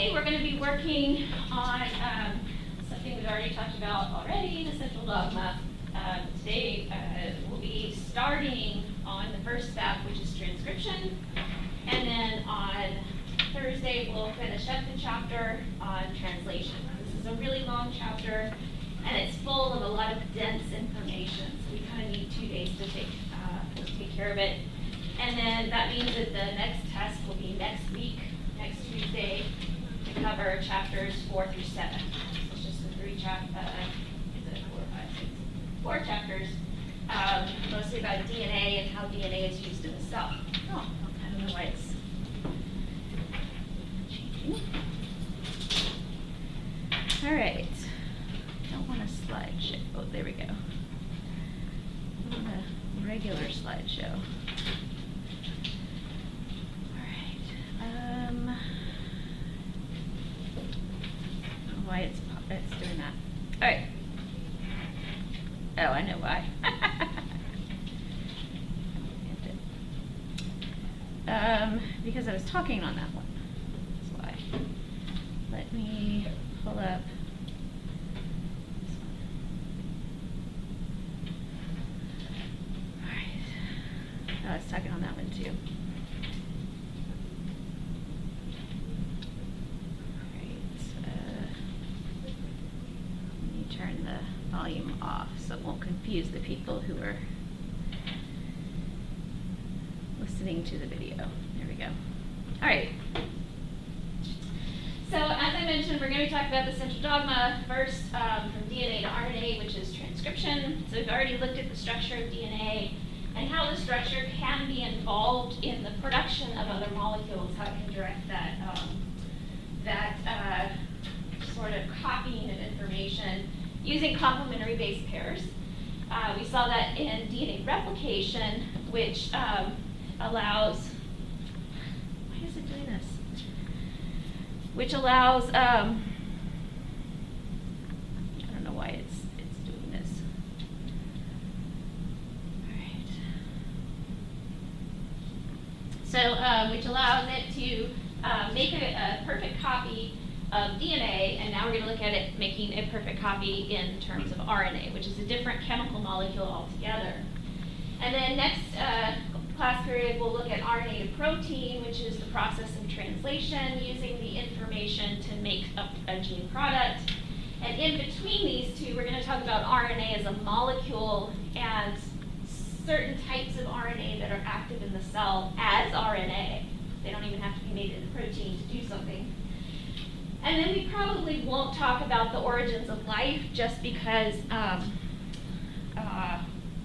today we're going to be working on something we've already talked about already, the central dogma. Today we'll be starting on the first step, which is transcription, and then on Thursday we'll finish up the chapter on translation. This is a really long chapter, and it's full of a lot of dense information, so we kind of need 2 days to take care of it. And then that means that the next test will be next week, next Tuesday, to cover chapters 4 through 7. So it's just the 4 chapters, mostly about DNA and how DNA is used in the cell. Oh, I don't know why it's changing. All right. Don't want a slideshow. Oh, there we go. I want a regular slideshow. Why it's doing that. All right. Oh, I know why. Because I was talking on that one. That's why. Let me pull up this one. All right. Oh, I was talking on that one too. Turn the volume off so it won't confuse the people who are listening to the video. There we go. All right. So as I mentioned, we're going to be talking about the central dogma first, from DNA to RNA, which is transcription. So we've already looked at the structure of DNA and how the structure can be involved in the production of other molecules, how it can direct that sort of copying of information using complementary base pairs. We saw that in DNA replication, which allows, why is it doing this? Which allows, I don't know why it's doing this. All right. So, which allows it to make a perfect copy of DNA, and now we're going to look at it making a perfect copy in terms of RNA, which is a different chemical molecule altogether. And then next class period, we'll look at RNA to protein, which is the process of translation using the information to make up a gene product. And in between these two, we're going to talk about RNA as a molecule and certain types of RNA that are active in the cell as RNA. They don't even have to be made into protein to do something. And then we probably won't talk about the origins of life just because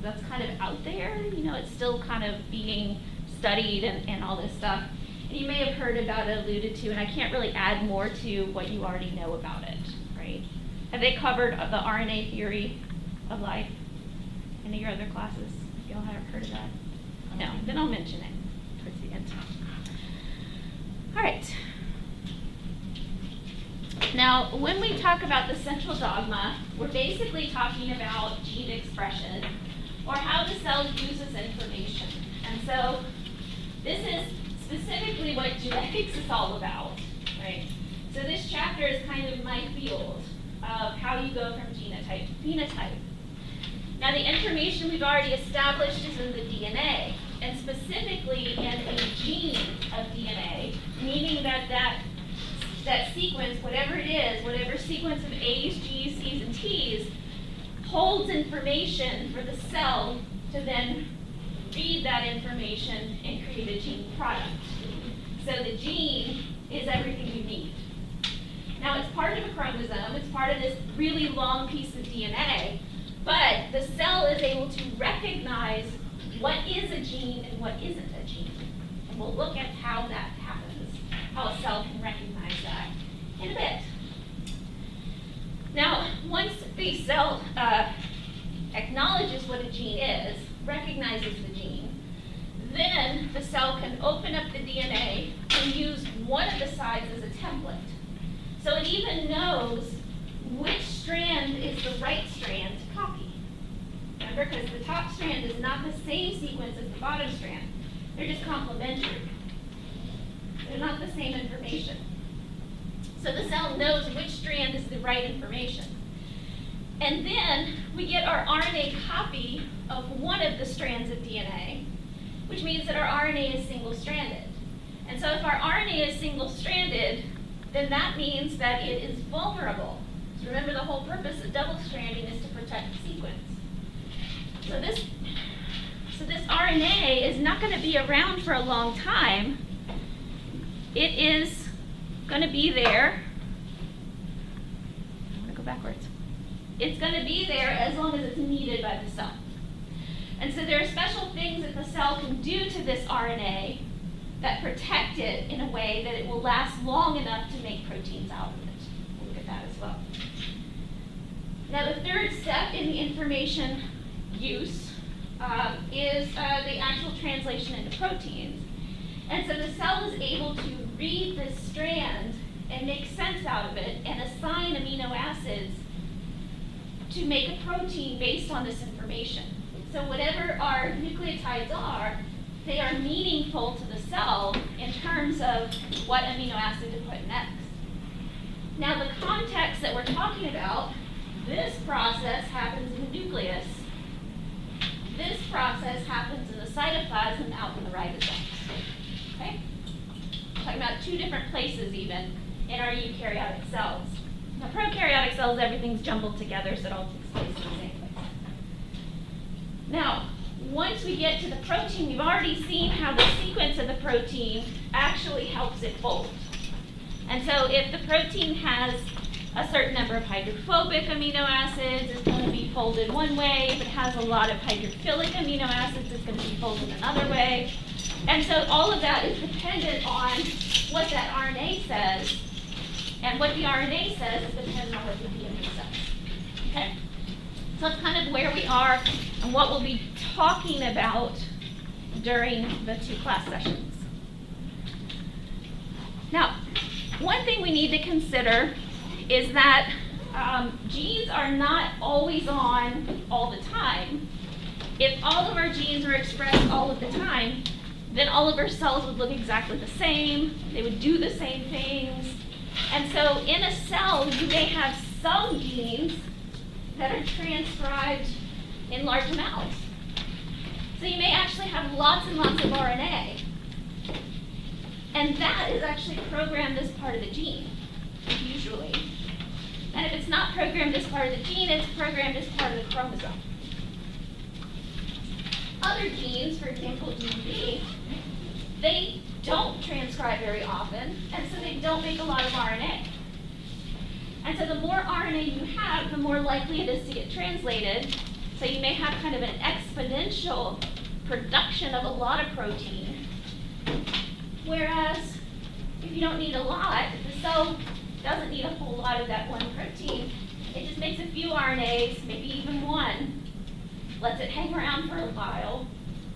that's kind of out there. You know, it's still kind of being studied and all this stuff. And you may have heard about it alluded to, and I can't really add more to what you already know about it, right? Have they covered the RNA theory of life in your other classes? Y'all haven't heard of that? No, then I'll mention it towards the end. All right. Now, when we talk about the central dogma, we're basically talking about gene expression or how the cell uses information. And so this is specifically what genetics is all about, right? So this chapter is kind of my field of how you go from genotype to phenotype. Now, the information we've already established is in the DNA, and specifically in the gene of DNA, meaning that sequence, whatever it is, whatever sequence of A's, G's, C's, and T's, holds information for the cell to then read that information and create a gene product. So the gene is everything you need. Now, it's part of a chromosome, it's part of this really long piece of DNA, but the cell is able to recognize what is a gene and what isn't a gene. And we'll look at how that happens, how a cell can recognize that in a bit. Now, once the cell acknowledges what a gene is, recognizes the gene, then the cell can open up the DNA and use one of the sides as a template. So it even knows which strand is the right strand to copy. Remember, because the top strand is not the same sequence as the bottom strand. They're just complementary. They're not the same information. So the cell knows which strand is the right information. And then we get our RNA copy of one of the strands of DNA, which means that our RNA is single-stranded. And so if our RNA is single-stranded, then that means that it is vulnerable. So remember, the whole purpose of double-stranding is to protect the sequence. So this RNA is not going to be around for a long time. It is going to be there. I'm going to go backwards. It's going to be there as long as it's needed by the cell. And so there are special things that the cell can do to this RNA that protect it in a way that it will last long enough to make proteins out of it. We'll look at that as well. Now the third step in the information use is the actual translation into proteins. And so the cell is able to read this strand and make sense out of it and assign amino acids to make a protein based on this information. So whatever our nucleotides are, they are meaningful to the cell in terms of what amino acid to put next. Now the context that we're talking about, this process happens in the nucleus. This process happens in the cytoplasm out in the ribosomes. Okay? We're talking about two different places even in our eukaryotic cells. Now prokaryotic cells, everything's jumbled together, so it all takes place in the same place. Now, once we get to the protein, we've already seen how the sequence of the protein actually helps it fold. And so if the protein has a certain number of hydrophobic amino acids, it's going to be folded one way. If it has a lot of hydrophilic amino acids, it's going to be folded another way. And so all of that is dependent on what that RNA says. And what the RNA says is dependent on what the DNA says. Okay? So that's kind of where we are and what we'll be talking about during the 2 class sessions. Now, one thing we need to consider is that genes are not always on all the time. If all of our genes were expressed all of the time, then all of our cells would look exactly the same. They would do the same things. And so in a cell, you may have some genes that are transcribed in large amounts. So you may actually have lots and lots of RNA. And that is actually programmed as part of the gene, usually. And if it's not programmed as part of the gene, it's programmed as part of the chromosome. Other genes, for example, gene B, they don't transcribe very often, and so they don't make a lot of RNA. And so the more RNA you have, the more likely it is to get translated. So you may have kind of an exponential production of a lot of protein. Whereas if you don't need a lot, if the cell doesn't need a whole lot of that one protein, it just makes a few RNAs, maybe even one, lets it hang around for a while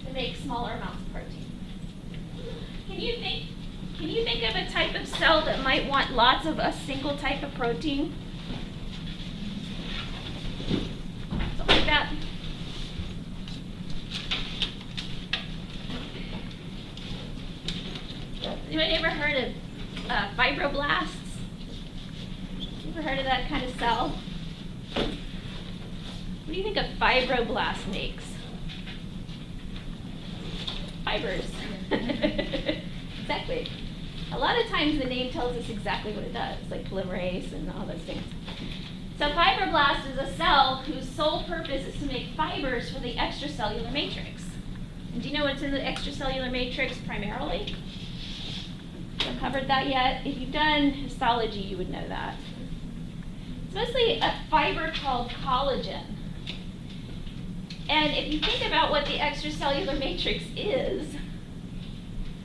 to make smaller amounts of protein. Can you think of a type of cell that might want lots of a single type of protein? Something like that. Anybody ever heard of fibroblasts? Ever heard of that kind of cell? What do you think a fibroblast makes? Fibers. Exactly. A lot of times the name tells us exactly what it does, like polymerase and all those things. So fibroblast is a cell whose sole purpose is to make fibers for the extracellular matrix. And do you know what's in the extracellular matrix primarily? Haven't covered that yet. If you've done histology, you would know that. It's mostly a fiber called collagen. And if you think about what the extracellular matrix is,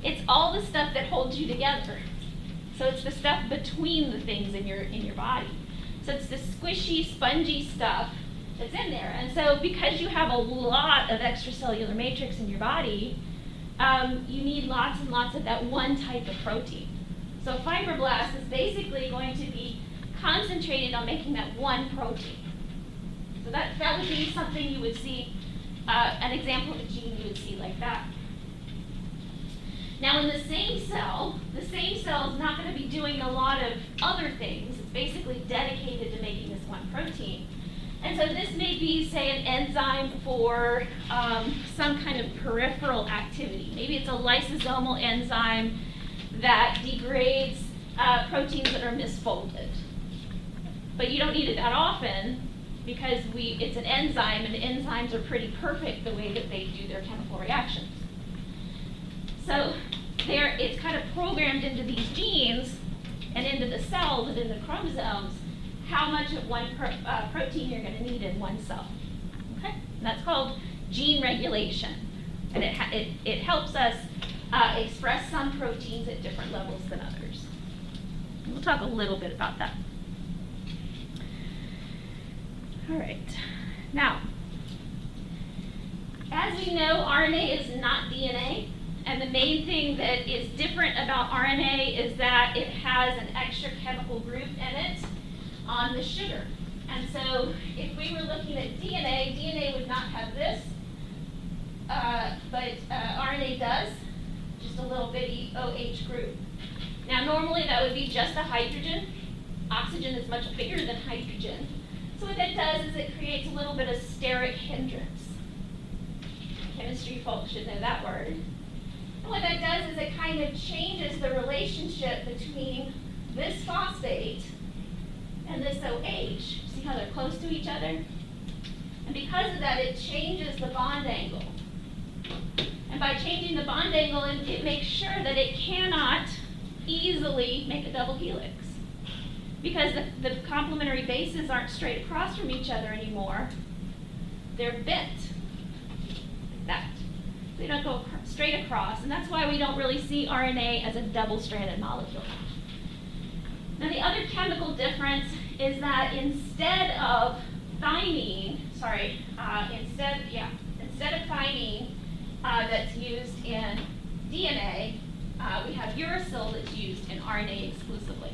it's all the stuff that holds you together. So it's the stuff between the things in your body. So it's the squishy, spongy stuff that's in there. And so because you have a lot of extracellular matrix in your body, you need lots and lots of that one type of protein. So fibroblast is basically going to be concentrated on making that one protein. So that would be something you would see, an example of a gene you would see like that. Now in the same cell is not going to be doing a lot of other things. It's basically dedicated to making this one protein. And so this may be, say, an enzyme for some kind of peripheral activity. Maybe it's a lysosomal enzyme that degrades proteins that are misfolded. But you don't need it that often because it's an enzyme, and enzymes are pretty perfect the way that they do their chemical reactions. So it's kind of programmed into these genes and into the cells and in the chromosomes how much of one protein you're going to need in one cell. Okay? And that's called gene regulation. And it helps us express some proteins at different levels than others. And we'll talk a little bit about that. All right. Now, as we know, RNA is not DNA. And the main thing that is different about RNA is that it has an extra chemical group in it on the sugar. And so if we were looking at DNA would not have this, but RNA does, just a little bitty OH group. Now normally that would be just a hydrogen. Oxygen is much bigger than hydrogen. So what that does is it creates a little bit of steric hindrance. Chemistry folks should know that word. And what that does is it kind of changes the relationship between this phosphate and this OH. See how they're close to each other? And because of that, it changes the bond angle. And by changing the bond angle, it makes sure that it cannot easily make a double helix. Because the complementary bases aren't straight across from each other anymore. They're bent. Like that. They don't go straight across, and that's why we don't really see RNA as a double-stranded molecule. Now the other chemical difference is that instead of thymine that's used in DNA, we have uracil that's used in RNA exclusively.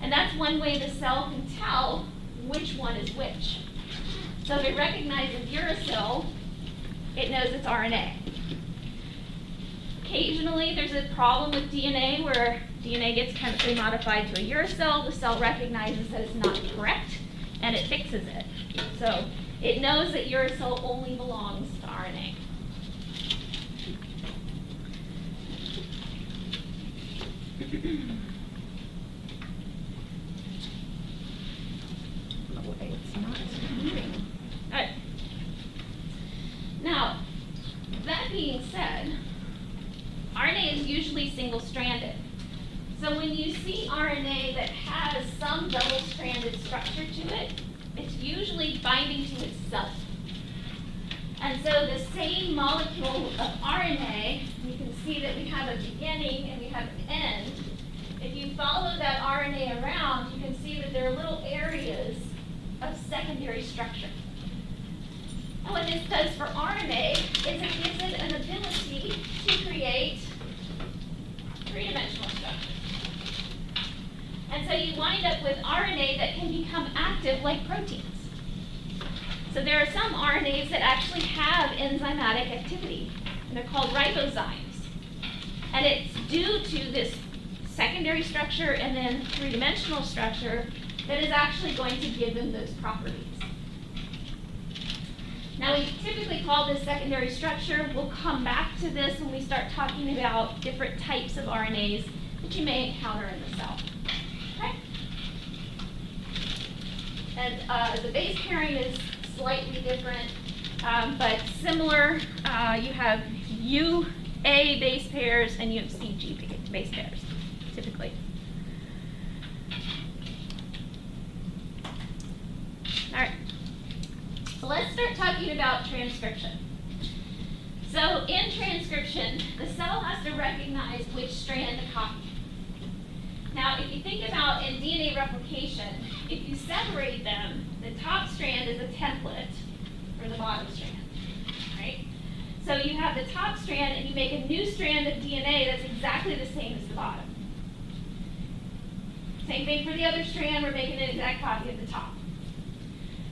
And that's one way the cell can tell which one is which. So if it recognizes uracil, it knows it's RNA. Occasionally, there's a problem with DNA where DNA gets chemically modified to a uracil. The cell recognizes that it's not correct, and it fixes it. So it knows that uracil only belongs to RNA. It's not moving. All right. Now, that being said, RNA is usually single-stranded. So when you see RNA that has some double-stranded structure to it, it's usually binding to itself. And so the same molecule of RNA, you can see that we have a beginning and we have an end. If you follow that RNA around, you can see that there are little areas of secondary structure. And what this does for RNA is it gives it an ability to create three-dimensional structure. And so you wind up with RNA that can become active like proteins. So there are some RNAs that actually have enzymatic activity, and they're called ribozymes. And it's due to this secondary structure and then three-dimensional structure that is actually going to give them those properties. Now we typically call this secondary structure. We'll come back to this when we start talking about different types of RNAs that you may encounter in the cell. Okay? And the base pairing is slightly different, but similar. You have UA base pairs and you have CG base pairs, typically. All right. So let's start talking about transcription. So in transcription, the cell has to recognize which strand to copy. Now, if you think about in DNA replication, if you separate them, the top strand is a template for the bottom strand, right? So you have the top strand and you make a new strand of DNA that's exactly the same as the bottom. Same thing for the other strand, we're making an exact copy of the top.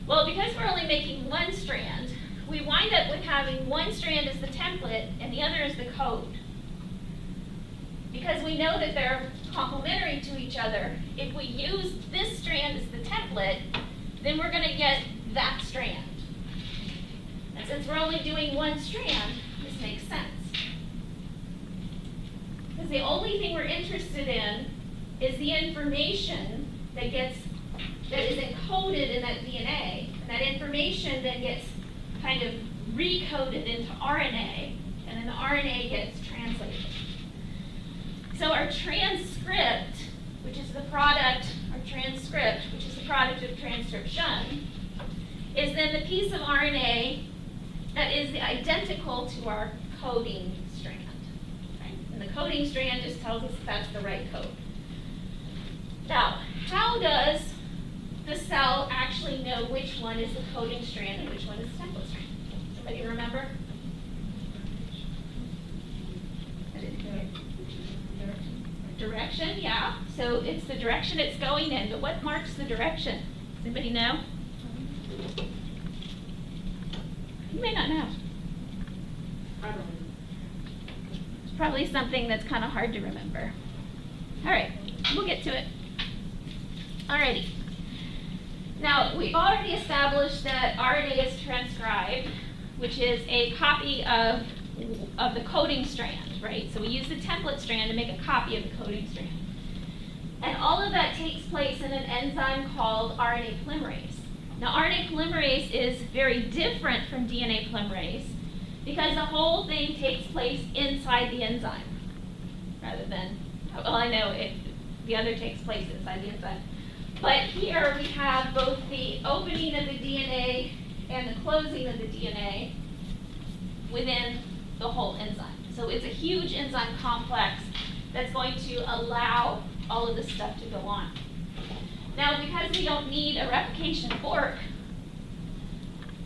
Well, because we're only making one strand, we wind up with having one strand as the template and the other as the code. because we know that they're complementary to each other, if we use this strand as the template, then we're going to get that strand. And since we're only doing one strand, this makes sense. Because the only thing we're interested in is the information that is encoded in that DNA, and that information then gets kind of recoded into RNA, and then the RNA gets translated. So our transcript, which is the product, or transcript, which is the product of transcription, is then the piece of RNA that is identical to our coding strand. Right? And the coding strand just tells us if that's the right code. Now, how does the cell actually know which one is the coding strand and which one is the template strand? Somebody remember? Direction, yeah. So it's the direction it's going in, but what marks the direction? Does anybody know? You may not know. It's probably something that's kind of hard to remember. All right, we'll get to it. Alrighty. Now, we've already established that RNA is transcribed, which is a copy of the coding strand, right? So we use the template strand to make a copy of the coding strand. And all of that takes place in an enzyme called Rna Polymerase. Now, Rna Polymerase is very different from DNA polymerase because the whole thing takes place inside the enzyme rather than, well, I know the other takes place inside the enzyme. But here we have both the opening of the DNA and the closing of the DNA within the whole enzyme. So it's a huge enzyme complex that's going to allow all of this stuff to go on. Now, because we don't need a replication fork,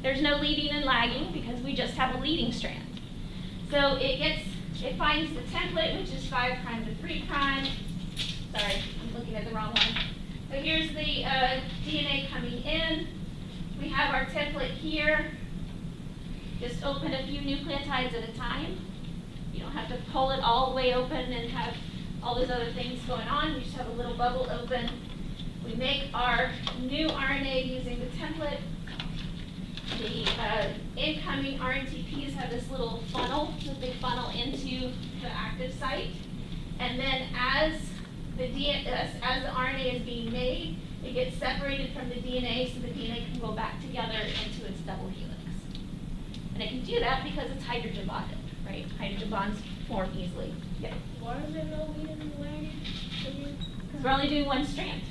there's no leading and lagging because we just have a leading strand. So it finds the template, which is 5' to 3'. Sorry, I'm looking at the wrong one. So here's the DNA coming in. We have our template here. Just open a few nucleotides at a time. You don't have to pull it all the way open and have all those other things going on. We just have a little bubble open. We make our new RNA using the template. The incoming RNTPs have this little funnel that they funnel into the active site. And then as the RNA is being made, it gets separated from the DNA so the DNA can go back together into its double helix. And it can do that because it's hydrogen bonded, right? Hydrogen bonds form easily. Yeah. Why is there no leading and lagging? Because we're only doing one strand,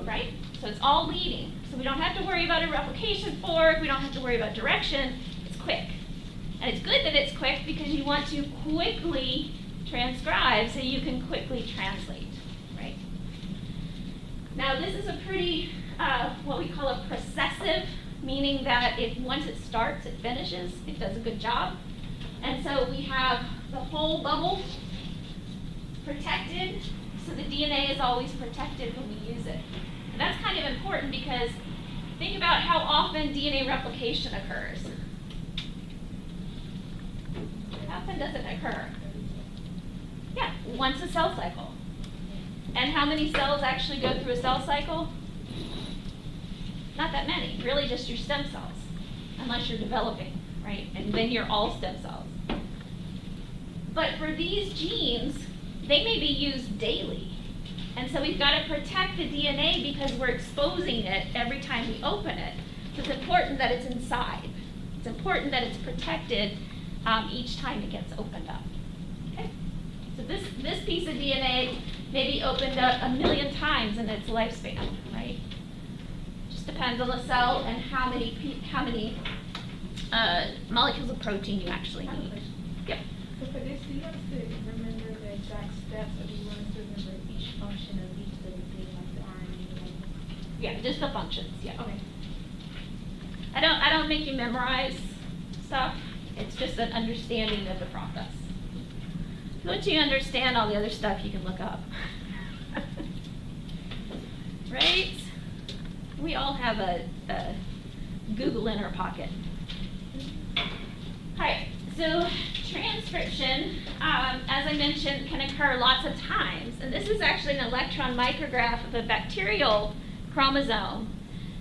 right? So it's all leading. So we don't have to worry about a replication fork. We don't have to worry about direction. It's quick. And it's good that it's quick because you want to quickly transcribe so you can quickly translate, right? Now this is a pretty, what we call a processive, meaning that once it starts, it finishes. It does a good job. And so we have the whole bubble protected, so the DNA is always protected when we use it. And that's kind of important because think about how often DNA replication occurs. How often does it occur? Yeah, once a cell cycle. And how many cells actually go through a cell cycle? Not that many, really just your stem cells, unless you're developing, right? And then you're all stem cells. But for these genes, they may be used daily. And so we've got to protect the DNA because we're exposing it every time we open it. So it's important that it's inside. It's important that it's protected each time it gets opened up. Okay? So this piece of DNA may be opened up 1,000,000 times in its lifespan, right? Just depends on the cell and how many molecules of protein you actually need. Yep. So for this, do you have to remember the exact steps, or do you want us to remember each function of each little thing, like the RNA? Yeah, just the functions. Yeah. Okay. I don't make you memorize stuff. It's just an understanding of the process. Once you understand all the other stuff, you can look up. Right? We all have a Google in our pocket. All right. So transcription, as I mentioned, can occur lots of times. And this is actually an electron micrograph of a bacterial chromosome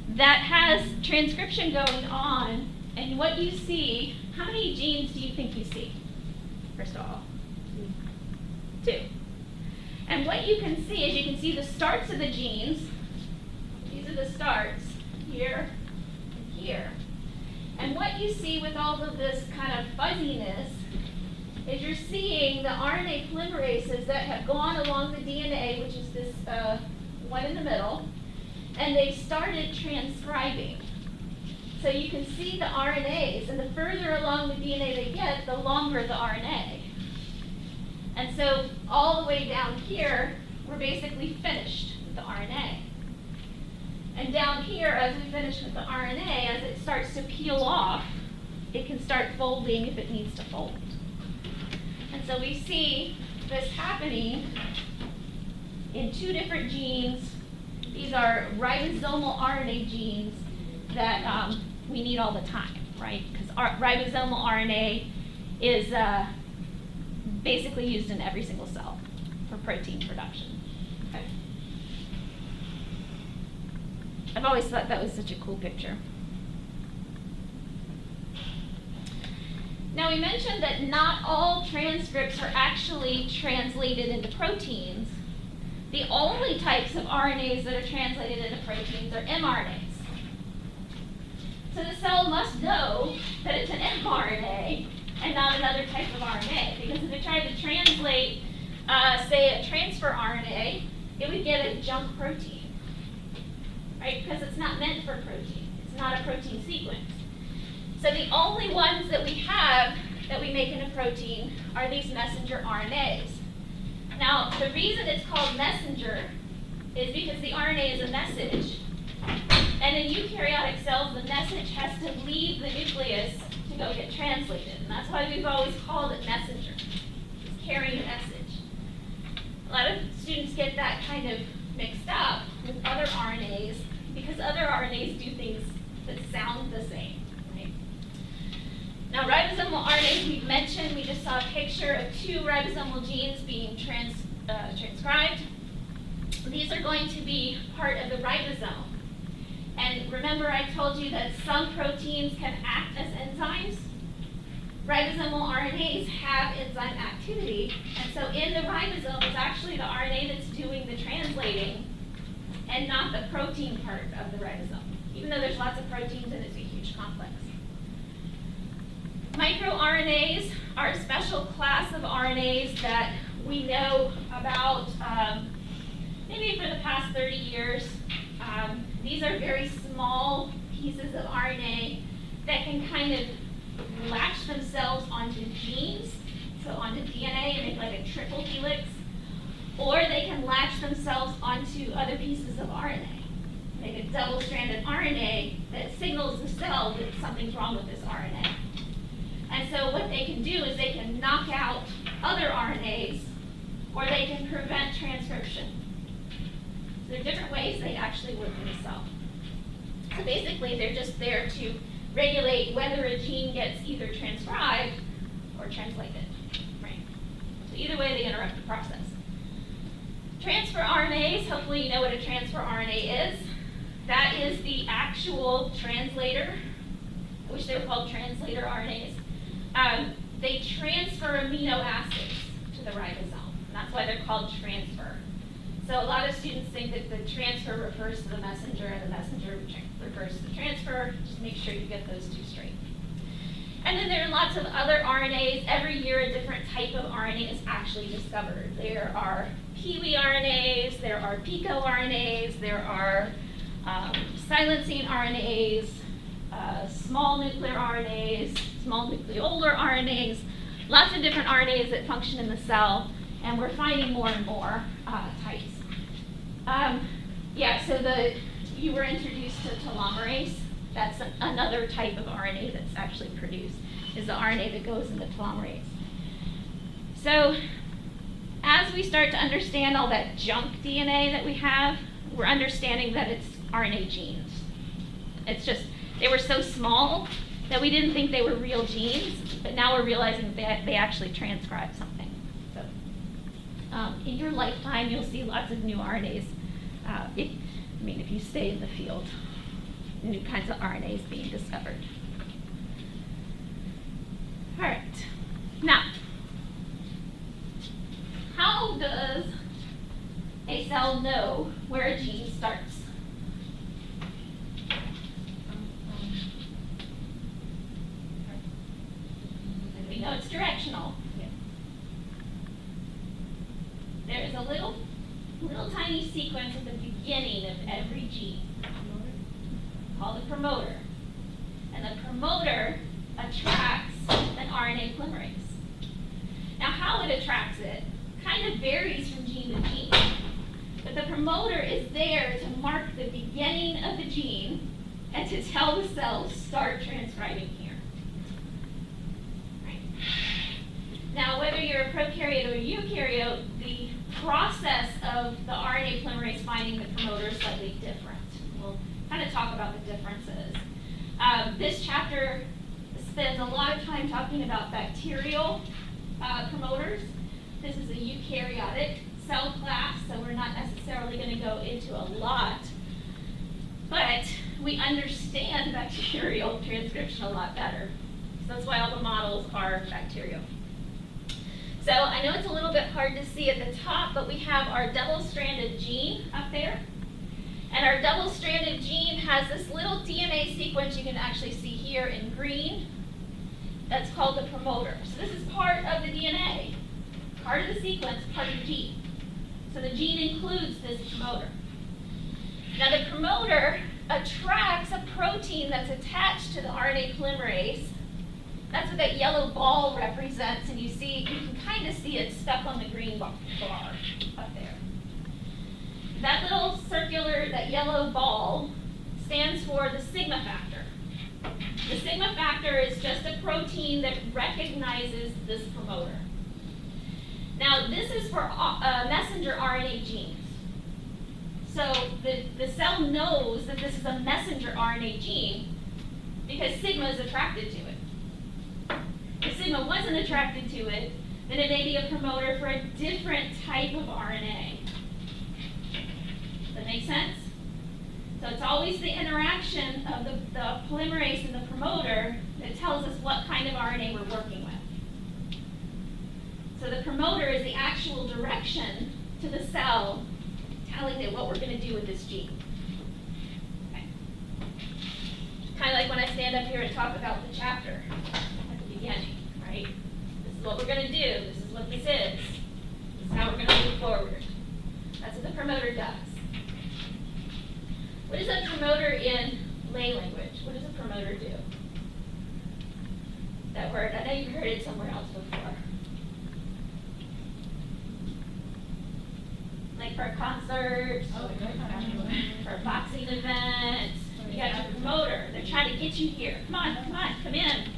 that has transcription going on. And what you see, how many genes do you think you see, first of all? 2. And what you can see is you can see the starts of the genes. These are the starts, here and here. And what you see with all of this kind of fuzziness is you're seeing the RNA polymerases that have gone along the DNA, which is this one in the middle, and they started transcribing. So you can see the RNAs, and the further along the DNA they get, the longer the RNA. And so all the way down here, we're basically finished with the RNA. And down here, as we finish with the RNA, as it starts to peel off, it can start folding if it needs to fold. And so we see this happening in 2 different genes. These are ribosomal RNA genes that we need all the time, right? Because ribosomal RNA is basically used in every single cell for protein production. Okay. I've always thought that was such a cool picture. Now we mentioned that not all transcripts are actually translated into proteins. The only types of RNAs that are translated into proteins are mRNAs. So the cell must know that it's an mRNA and not another type of RNA, because if it tried to translate, say, a transfer RNA, it would get a junk protein, right? Because it's not meant for protein. It's not a protein sequence. So the only ones that we have that we make in a protein are these messenger RNAs. Now, the reason it's called messenger is because the RNA is a message. And in eukaryotic cells, the message has to leave the nucleus to go get translated. And that's why we've always called it messenger. It's carrying a message. A lot of students get that kind of mixed up with other RNAs because other RNAs do things that sound the same. Right? Now, ribosomal RNAs we've mentioned, we just saw a picture of 2 ribosomal genes being transcribed. These are going to be part of the ribosome. And remember I told you that some proteins can act as enzymes? Ribosomal RNAs have enzyme activity, and so in the ribosome it's actually the RNA that's doing the translating and not the protein part of the ribosome, even though there's lots of proteins and it's a huge complex. MicroRNAs are a special class of RNAs that we know about maybe for the past 30 years. These are very small pieces of RNA that can kind of latch themselves onto genes, so onto DNA and make like a triple helix, or they can latch themselves onto other pieces of RNA, make a double-stranded RNA that signals the cell that something's wrong with this RNA. And so what they can do is they can knock out other RNAs, or they can prevent transcription. There are different ways they actually work in the cell. So basically, they're just there to regulate whether a gene gets either transcribed or translated. Right? So either way, they interrupt the process. Transfer RNAs, hopefully you know what a transfer RNA is. That is the actual translator. I wish they were called translator RNAs. They transfer amino acids to the ribosome, and that's why they're called transfer. So a lot of students think that the transfer refers to the messenger and the messenger refers to the transfer. Just make sure you get those 2 straight. And then there are lots of other RNAs. Every year a different type of RNA is actually discovered. There are Kiwi RNAs, there are picoRNAs, there are silencing RNAs, small nuclear RNAs, small nucleolar RNAs, lots of different RNAs that function in the cell, and we're finding more and more types. So you were introduced to telomerase. That's another type of RNA that's actually produced, is the RNA that goes in the telomerase. So as we start to understand all that junk DNA that we have, we're understanding that it's RNA genes. It's just, they were so small that we didn't think they were real genes, but now we're realizing that they actually transcribe something. So in your lifetime, you'll see lots of new RNAs. If you stay in the field, new kinds of RNAs being discovered. All right. Now, how does a cell know where a gene starts? We know it's directional. There is a little tiny sequence at the beginning of every gene called the promoter. And the promoter attracts an RNA polymerase. Now, how it attracts it kind of varies from gene to gene. But the promoter is there to mark the beginning of the gene and to tell the cell to start transcribing here. Right. Now, whether you're a prokaryote or a eukaryote, the process of the RNA polymerase finding the promoter is slightly different. We'll kind of talk about the differences. This chapter spends a lot of time talking about bacterial promoters. This is a eukaryotic cell class, so we're not necessarily going to go into a lot. But we understand bacterial transcription a lot better. So that's why all the models are bacterial. So I know it's a little bit hard to see at the top, but we have our double-stranded gene up there. And our double-stranded gene has this little DNA sequence you can actually see here in green. That's called the promoter. So this is part of the DNA, part of the sequence, part of the gene. So the gene includes this promoter. Now the promoter attracts a protein that's attached to the RNA polymerase. That's what that yellow ball represents, and you can kind of see it stuck on the green bar up there. That little circular, that yellow ball, stands for the sigma factor. The sigma factor is just a protein that recognizes this promoter. Now, this is for messenger RNA genes. So the cell knows that this is a messenger RNA gene because sigma is attracted to it. If sigma wasn't attracted to it, then it may be a promoter for a different type of RNA. Does that make sense? So it's always the interaction of the polymerase and the promoter that tells us what kind of RNA we're working with. So the promoter is the actual direction to the cell telling it what we're going to do with this gene. Okay. Kind of like when I stand up here and talk about the chapter at the beginning, right? This is what we're going to do. This is what this is. This is how we're going to move forward. That's what the promoter does. What is a promoter in lay language? What does a promoter do? That word, I know you've heard it somewhere else before. Like for a concert, for a boxing event, you got your promoter. They're trying to get you here. Come on, come in.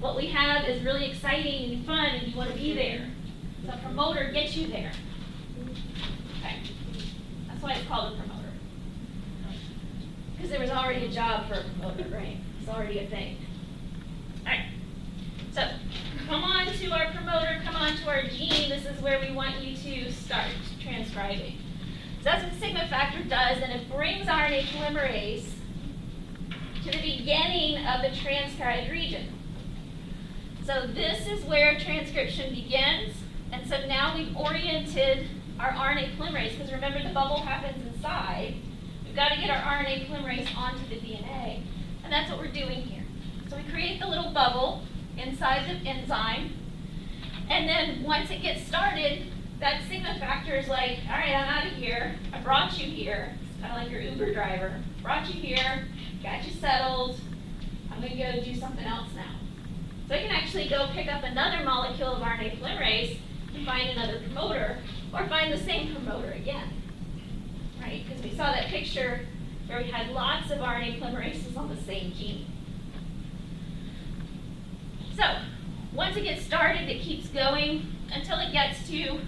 What we have is really exciting and fun, and you want to be there. So a promoter gets you there. Okay. That's why it's called a promoter. Because there was already a job for a promoter, right? It's already a thing. All right. So come on to our promoter, come on to our gene. This is where we want you to start transcribing. So that's what sigma factor does, and it brings RNA polymerase to the beginning of the transcribed region. So this is where transcription begins, and so now we've oriented our RNA polymerase, because remember the bubble happens inside. We've got to get our RNA polymerase onto the DNA, and that's what we're doing here. So we create the little bubble inside the enzyme, and then once it gets started, that sigma factor is like, all right, I'm out of here. I brought you here. It's kind of like your Uber driver. Brought you here, got you settled. I'm going to go do something else now. So I can actually go pick up another molecule of RNA polymerase and find another promoter, or find the same promoter again. Right? Because we saw that picture where we had lots of RNA polymerases on the same gene. So once it gets started, it keeps going until it gets to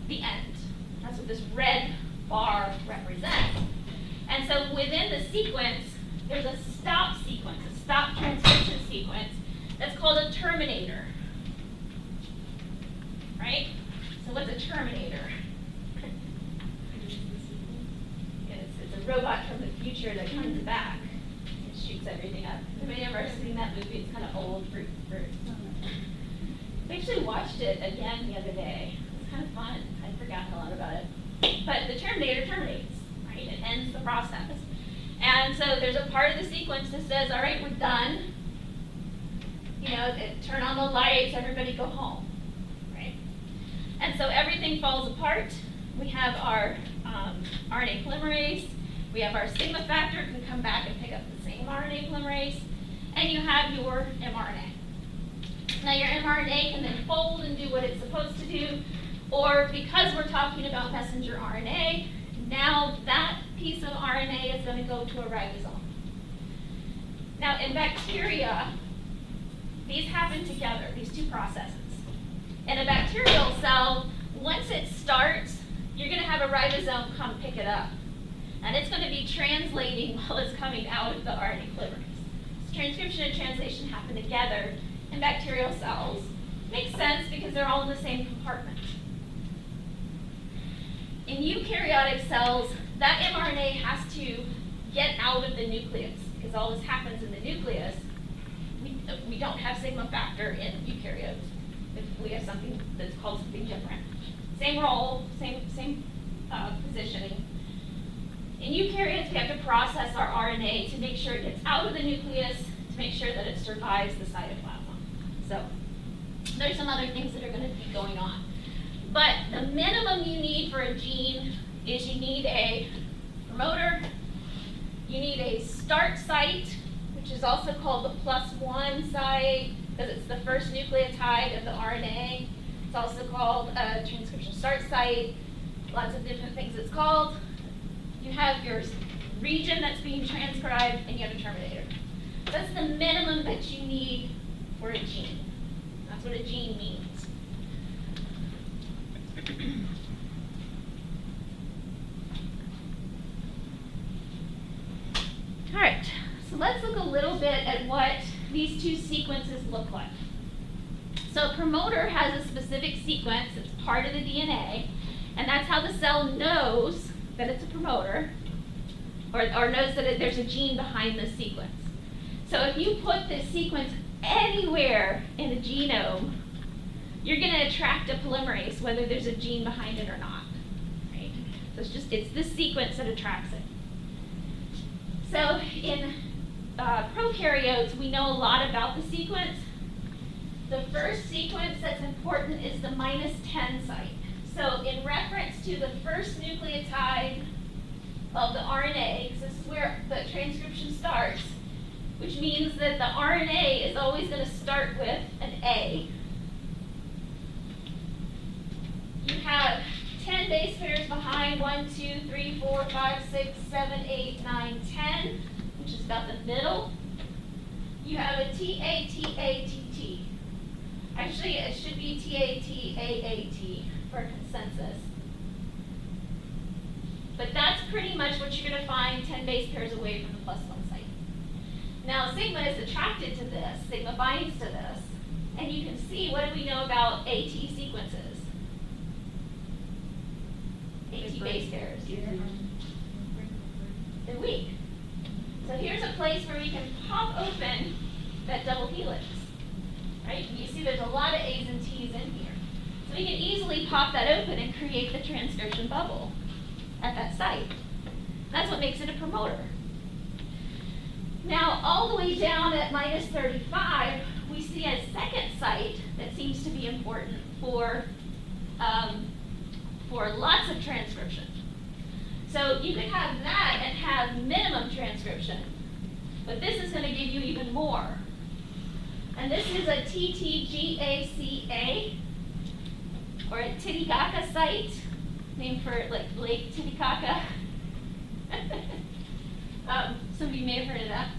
the end. That's what this red bar represents. And so within the sequence, there's a stop sequence, a stop transcription sequence that's called a terminator. Right? So what's a terminator? It's a robot from the future that comes back and shoots everything up. Anybody ever seen that movie? It's kind of old for we actually watched it again the other day. It was kind of fun. I forgot a lot about it. But the terminator terminates, right? It ends the process. And so there's a part of the sequence that says, all right, we're done. You know, turn on the lights, everybody go home, right? And so everything falls apart. We have our RNA polymerase. We have our sigma factor can come back and pick up the same RNA polymerase. And you have your mRNA. Now your mRNA can then fold and do what it's supposed to do, or because we're talking about messenger RNA, now that piece of RNA is going to go to a ribosome. Now in bacteria, these happen together, these two processes. In a bacterial cell, once it starts, you're going to have a ribosome come pick it up. And it's going to be translating while it's coming out of the RNA polymerase. So transcription and translation happen together in bacterial cells. Makes sense because they're all in the same compartment. In eukaryotic cells, that mRNA has to get out of the nucleus because all this happens in the nucleus. We don't have sigma factor in eukaryotes. We have something that's called something different. Same role, same positioning. In eukaryotes, we have to process our RNA to make sure it gets out of the nucleus, to make sure that it survives the cytoplasm. So there's some other things that are going to be going on. But the minimum you need for a gene is you need a promoter, you need a start site, which is also called the +1 site, because it's the first nucleotide of the RNA. It's also called a transcription start site, lots of different things it's called. You have your region that's being transcribed, and you have a terminator. That's the minimum that you need for a gene. That's what a gene means. All right, so let's look a little bit at what these two sequences look like. So a promoter has a specific sequence, it's part of the DNA, and that's how the cell knows that it's a promoter, or knows that there's a gene behind this sequence. So if you put this sequence anywhere in the genome, you're going to attract a polymerase, whether there's a gene behind it or not. Right? So it's this sequence that attracts it. So in prokaryotes, we know a lot about the sequence. The first sequence that's important is the -10 site. So in reference to the first nucleotide of the RNA, because this is where the transcription starts, which means that the RNA is always going to start with an A. You have 10 base pairs behind 1, 2, 3, 4, 5, 6, 7, 8, 9, 10, which is about the middle. You have a TA, TA, TT. Actually, it should be TA, TAAT for consensus. But that's pretty much what you're going to find 10 base pairs away from the +1 site. Now, sigma is attracted to this. Sigma binds to this. And you can see, what do we know about AT sequences? AT base pairs. They're weak. So here's a place where we can pop open that double helix. Right? And you see there's a lot of A's and T's in here. So we can easily pop that open and create the transcription bubble at that site. That's what makes it a promoter. Now, all the way down at -35, we see a second site that seems to be important for lots of transcription. So you could have that and have minimum transcription, but this is going to give you even more. And this is a TTGACA, or a Titicaca site, named for like Lake Titicaca. Some of you may have heard of that.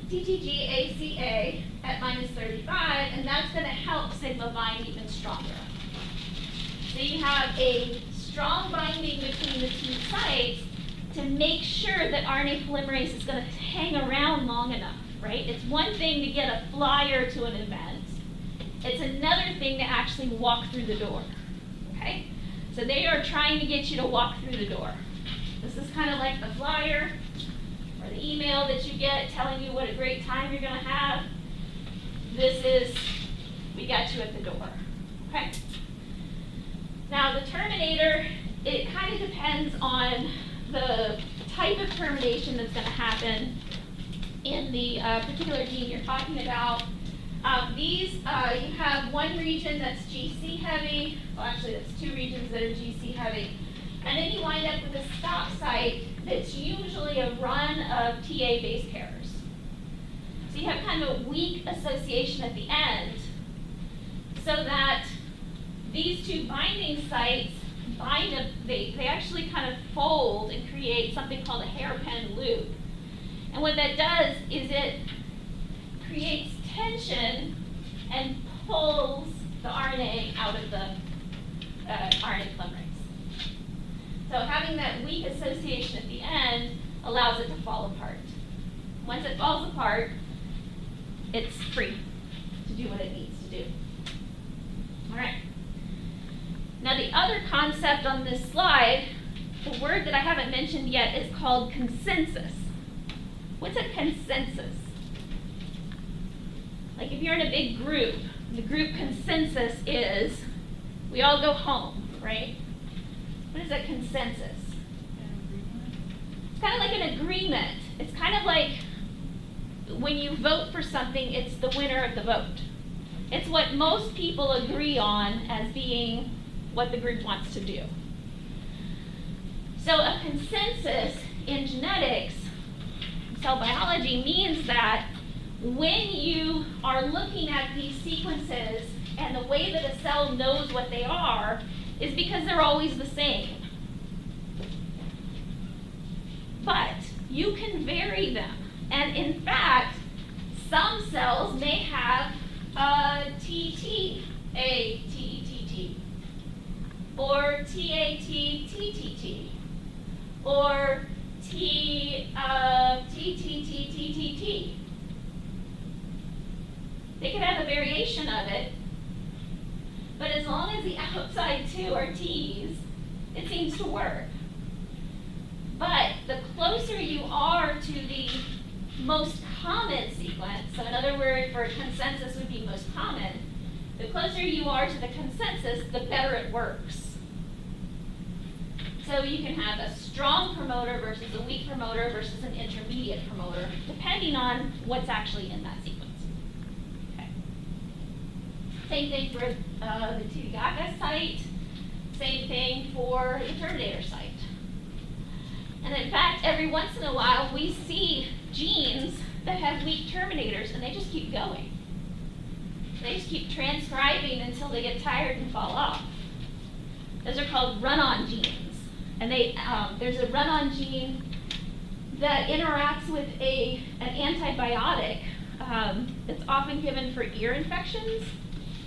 TTGACA at -35, and that's going to help sigma bind even stronger. So you have a strong binding between the two sites to make sure that RNA polymerase is going to hang around long enough. right? It's one thing to get a flyer to an event. It's another thing to actually walk through the door, okay? So they are trying to get you to walk through the door. This is kind of like the flyer or the email that you get telling you what a great time you're going to have. This is, we got you at the door, okay? Now the Terminator, it kind of depends on the type of termination that's going to happen in the particular gene you're talking about. These, you have one region that's GC heavy, well actually that's two regions that are GC heavy, and then you wind up with a stop site that's usually a run of TA base pairs. So you have kind of a weak association at the end, so that these two binding sites bind up, they actually kind of fold and create something called a hairpin loop. And what that does is it creates tension and pulls the RNA out of the RNA polymerase. So having that weak association at the end allows it to fall apart. Once it falls apart, it's free to do what it needs to do. All right. Now the other concept on this slide, the word that I haven't mentioned yet is called consensus. What's a consensus? Like if you're in a big group, the group consensus is we all go home, right? What is a consensus? It's kind of like an agreement. It's kind of like when you vote for something, it's the winner of the vote. It's what most people agree on as being what the group wants to do. So a consensus in genetics, cell biology, means that when you are looking at these sequences and the way that a cell knows what they are is because they're always the same. But you can vary them. And in fact, some cells may have a TT, or TAT, or TTT. They could have a variation of it, but as long as the outside two are T's, it seems to work. But the closer you are to the most common sequence, so another word for consensus would be most common, the closer you are to the consensus, the better it works. So you can have a strong promoter versus a weak promoter versus an intermediate promoter, depending on what's actually in that sequence. Okay. Same thing for the T-Gaga site, same thing for the Terminator site. And in fact, every once in a while, we see genes that have weak terminators, and they just keep going. They just keep transcribing until they get tired and fall off. Those are called run-on genes. And there's a run-on gene that interacts with an antibiotic that's often given for ear infections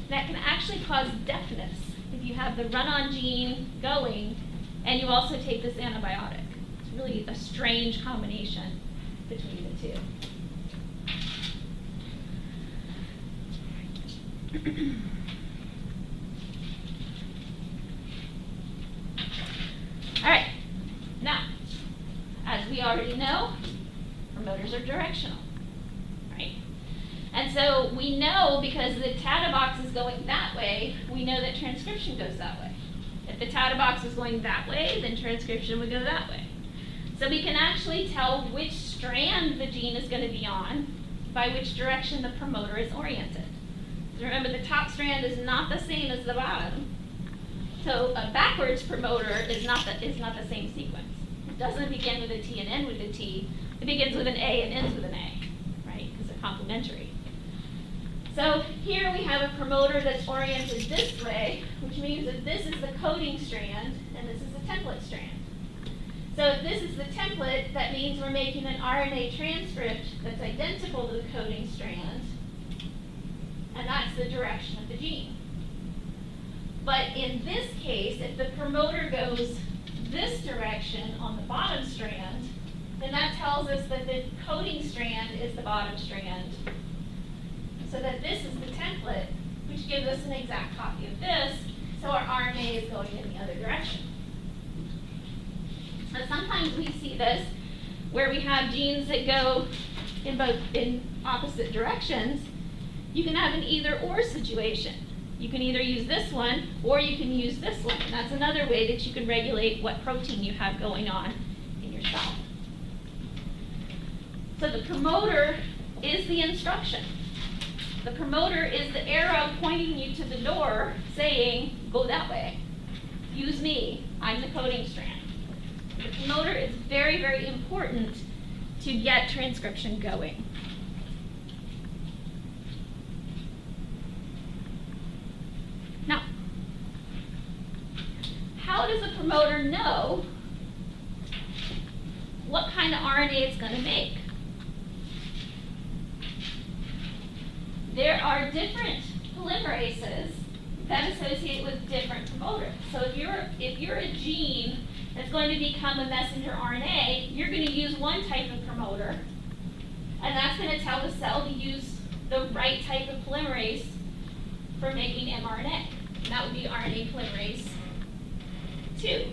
that can actually cause deafness if you have the run-on gene going and you also take this antibiotic. It's really a strange combination between the two. All right, now, as we already know, promoters are directional, right? And so we know because the Tata Box is going that way, we know that transcription goes that way. If the Tata Box is going that way, then transcription would go that way. So we can actually tell which strand the gene is going to be on by which direction the promoter is oriented. Remember, the top strand is not the same as the bottom. So a backwards promoter is not the same sequence. It doesn't begin with a T and end with a T. It begins with an A and ends with an A, right? Because they're complementary. So here we have a promoter that's oriented this way, which means that this is the coding strand and this is the template strand. So if this is the template, that means we're making an RNA transcript that's identical to the coding strand, and that's the direction of the gene. But in this case, if the promoter goes this direction on the bottom strand, then that tells us that the coding strand is the bottom strand. So that this is the template, which gives us an exact copy of this, so our RNA is going in the other direction. So sometimes we see this where we have genes that go in opposite directions. You can have an either-or situation. You can either use this one or you can use this one. And that's another way that you can regulate what protein you have going on in your cell. So the promoter is the instruction. The promoter is the arrow pointing you to the door saying, go that way. Use me. I'm the coding strand. The promoter is very, very important to get transcription going. Now, how does a promoter know what kind of RNA it's going to make? There are different polymerases that associate with different promoters. So if you're a gene that's going to become a messenger RNA, you're going to use one type of promoter, and that's going to tell the cell to use the right type of polymerase for making mRNA. And that would be RNA polymerase 2.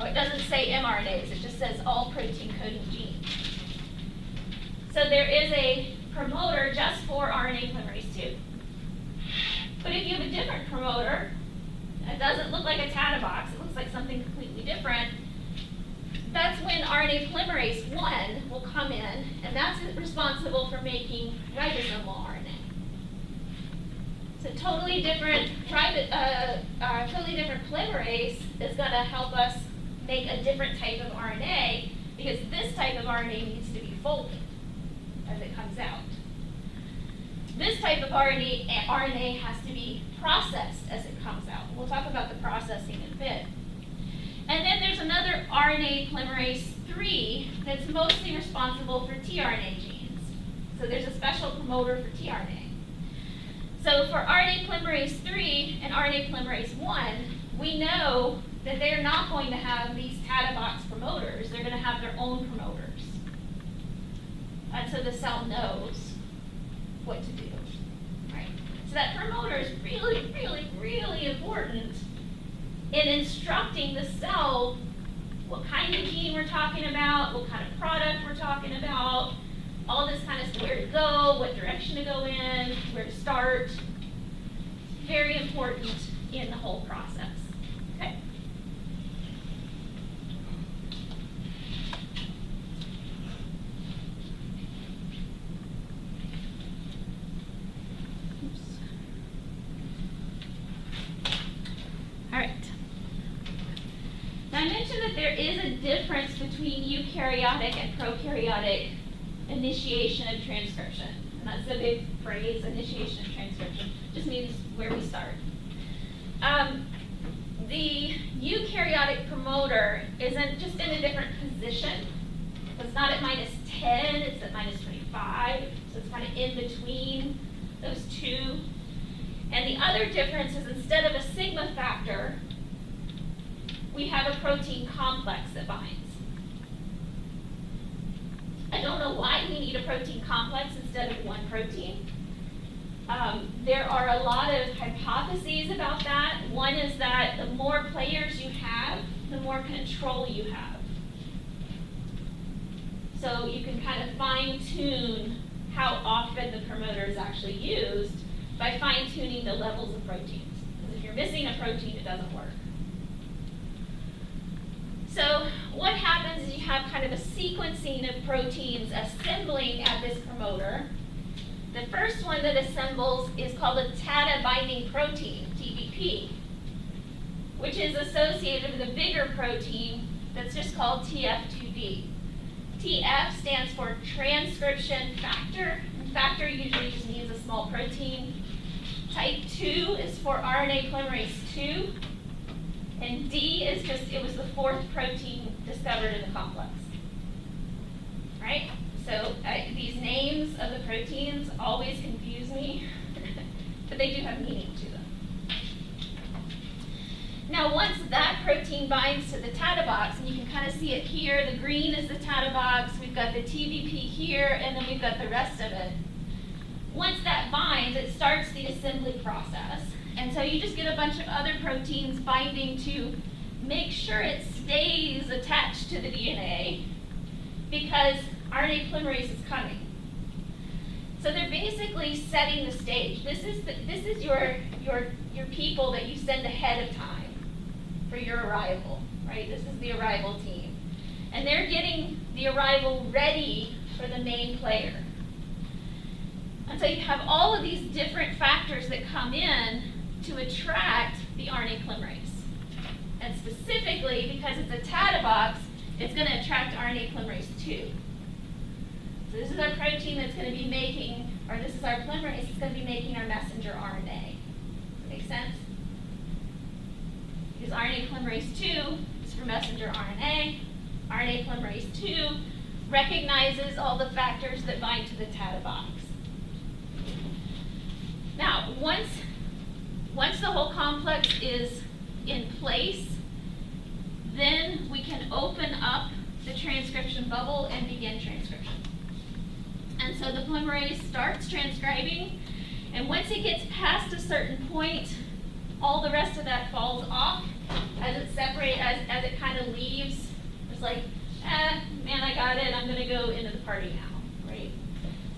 Oh, it doesn't say mRNAs, it just says all protein coding genes. So there is a promoter just for RNA polymerase 2. But if you have a different promoter, it doesn't look like a Tata Box, it looks like something completely different, that's when RNA polymerase 1 will come in, and that's responsible for making ribosomal RNA. So totally different polymerase is going to help us make a different type of RNA, because this type of RNA needs to be folded as it comes out. This type of RNA has to be processed as it comes out. We'll talk about the processing in a bit. And then there's another RNA polymerase 3 that's mostly responsible for tRNA genes. So there's a special promoter for tRNA. So for RNA polymerase 3 and RNA polymerase 1, we know that they're not going to have these Tata Box promoters. They're going to have their own promoters. And so the cell knows what to do. Right? So that promoter is really, really, really important in instructing the cell what kind of gene we're talking about, what kind of product we're talking about, all this kind of stuff, where to go, what direction to go in, where to start. Very important in the whole process. Okay? Oops. All right. Now I mentioned that there is a difference between eukaryotic and prokaryotic initiation of transcription. And that's the big phrase, initiation of transcription. Just means where we start. The eukaryotic promoter isn't just in a different position. So it's not at -10, it's at -25. So it's kind of in between those two. And the other difference is instead of a sigma factor, we have a protein complex that binds. I don't know why we need a protein complex instead of one protein. There are a lot of hypotheses about that. One is that the more players you have, the more control you have. So you can kind of fine-tune how often the promoter is actually used by fine-tuning the levels of proteins. Because if you're missing a protein, it doesn't work. So what happens is you have kind of a sequencing of proteins assembling at this promoter. The first one that assembles is called a Tata binding protein, TBP, which is associated with a bigger protein that's just called TF2B. TF stands for transcription factor, and factor usually just means a small protein. Type 2 is for RNA polymerase 2. And D is just, it was the 4th protein discovered in the complex. Right? So these names of the proteins always confuse me, but they do have meaning to them. Now, once that protein binds to the Tata Box, and you can kind of see it here, the green is the Tata Box, we've got the TBP here, and then we've got the rest of it. Once that binds, it starts the assembly process. And so you just get a bunch of other proteins binding to make sure it stays attached to the DNA because RNA polymerase is coming. So they're basically setting the stage. This is your people that you send ahead of time for your arrival, right? This is the arrival team. And they're getting the arrival ready for the main player. And so you have all of these different factors that come in to attract the RNA polymerase. And specifically, because it's a Tata Box, it's going to attract RNA polymerase 2. So this is our protein that's going to be making, or this is our polymerase, it's going to be making our messenger RNA. Make sense? Because RNA polymerase 2 is for messenger RNA. RNA polymerase 2 recognizes all the factors that bind to the Tata Box. Now, once the whole complex is in place, then we can open up the transcription bubble and begin transcription. And so the polymerase starts transcribing, and once it gets past a certain point, all the rest of that falls off as it separates, as it kind of leaves. It's like, man, I got it, I'm gonna go into the party now, right?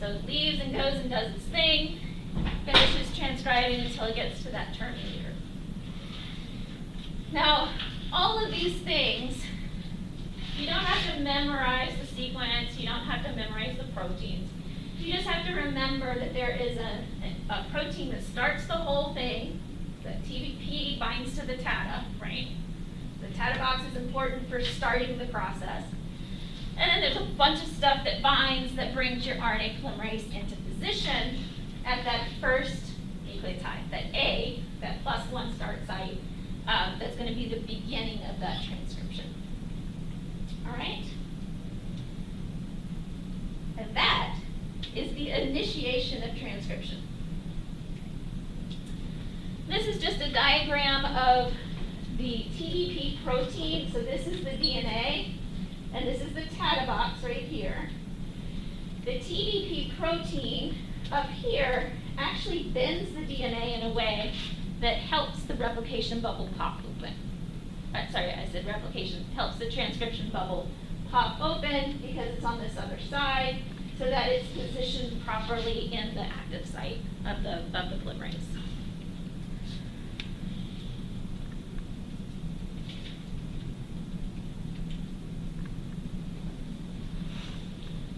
So it leaves and goes and does its thing, finishes transcribing until it gets to that terminator. Now, all of these things, you don't have to memorize the sequence, you don't have to memorize the proteins. You just have to remember that there is a protein that starts the whole thing. The TBP binds to the Tata, right? The Tata Box is important for starting the process. And then there's a bunch of stuff that binds that brings your RNA polymerase into position at that first nucleotide, that A, that +1 start site, that's going to be the beginning of that transcription. All right? And that is the initiation of transcription. This is just a diagram of the TBP protein. So this is the DNA, and this is the Tata Box right here. The TBP protein up here actually bends the DNA in a way that helps the replication bubble pop open. Sorry, I said replication. Helps the transcription bubble pop open because it's on this other side so that it's positioned properly in the active site of the polymerase.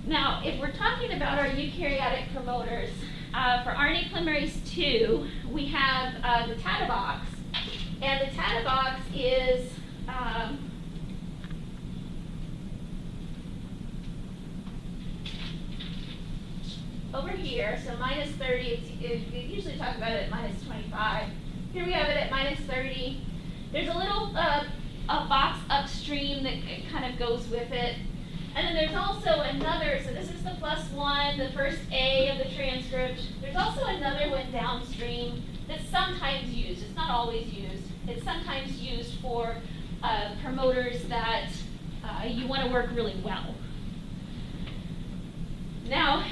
Now, if we're talking about our eukaryotic promoters, for RNA polymerase 2, we have the Tata Box, and the Tata Box is over here, so minus 30, we usually talk about it at minus 25. Here we have it at minus 30. There's a little a box upstream that kind of goes with it. And then there's also another, so this is the +1, the first A of the transcript. There's also another one downstream that's sometimes used. It's not always used. It's sometimes used for promoters that you want to work really well. Now,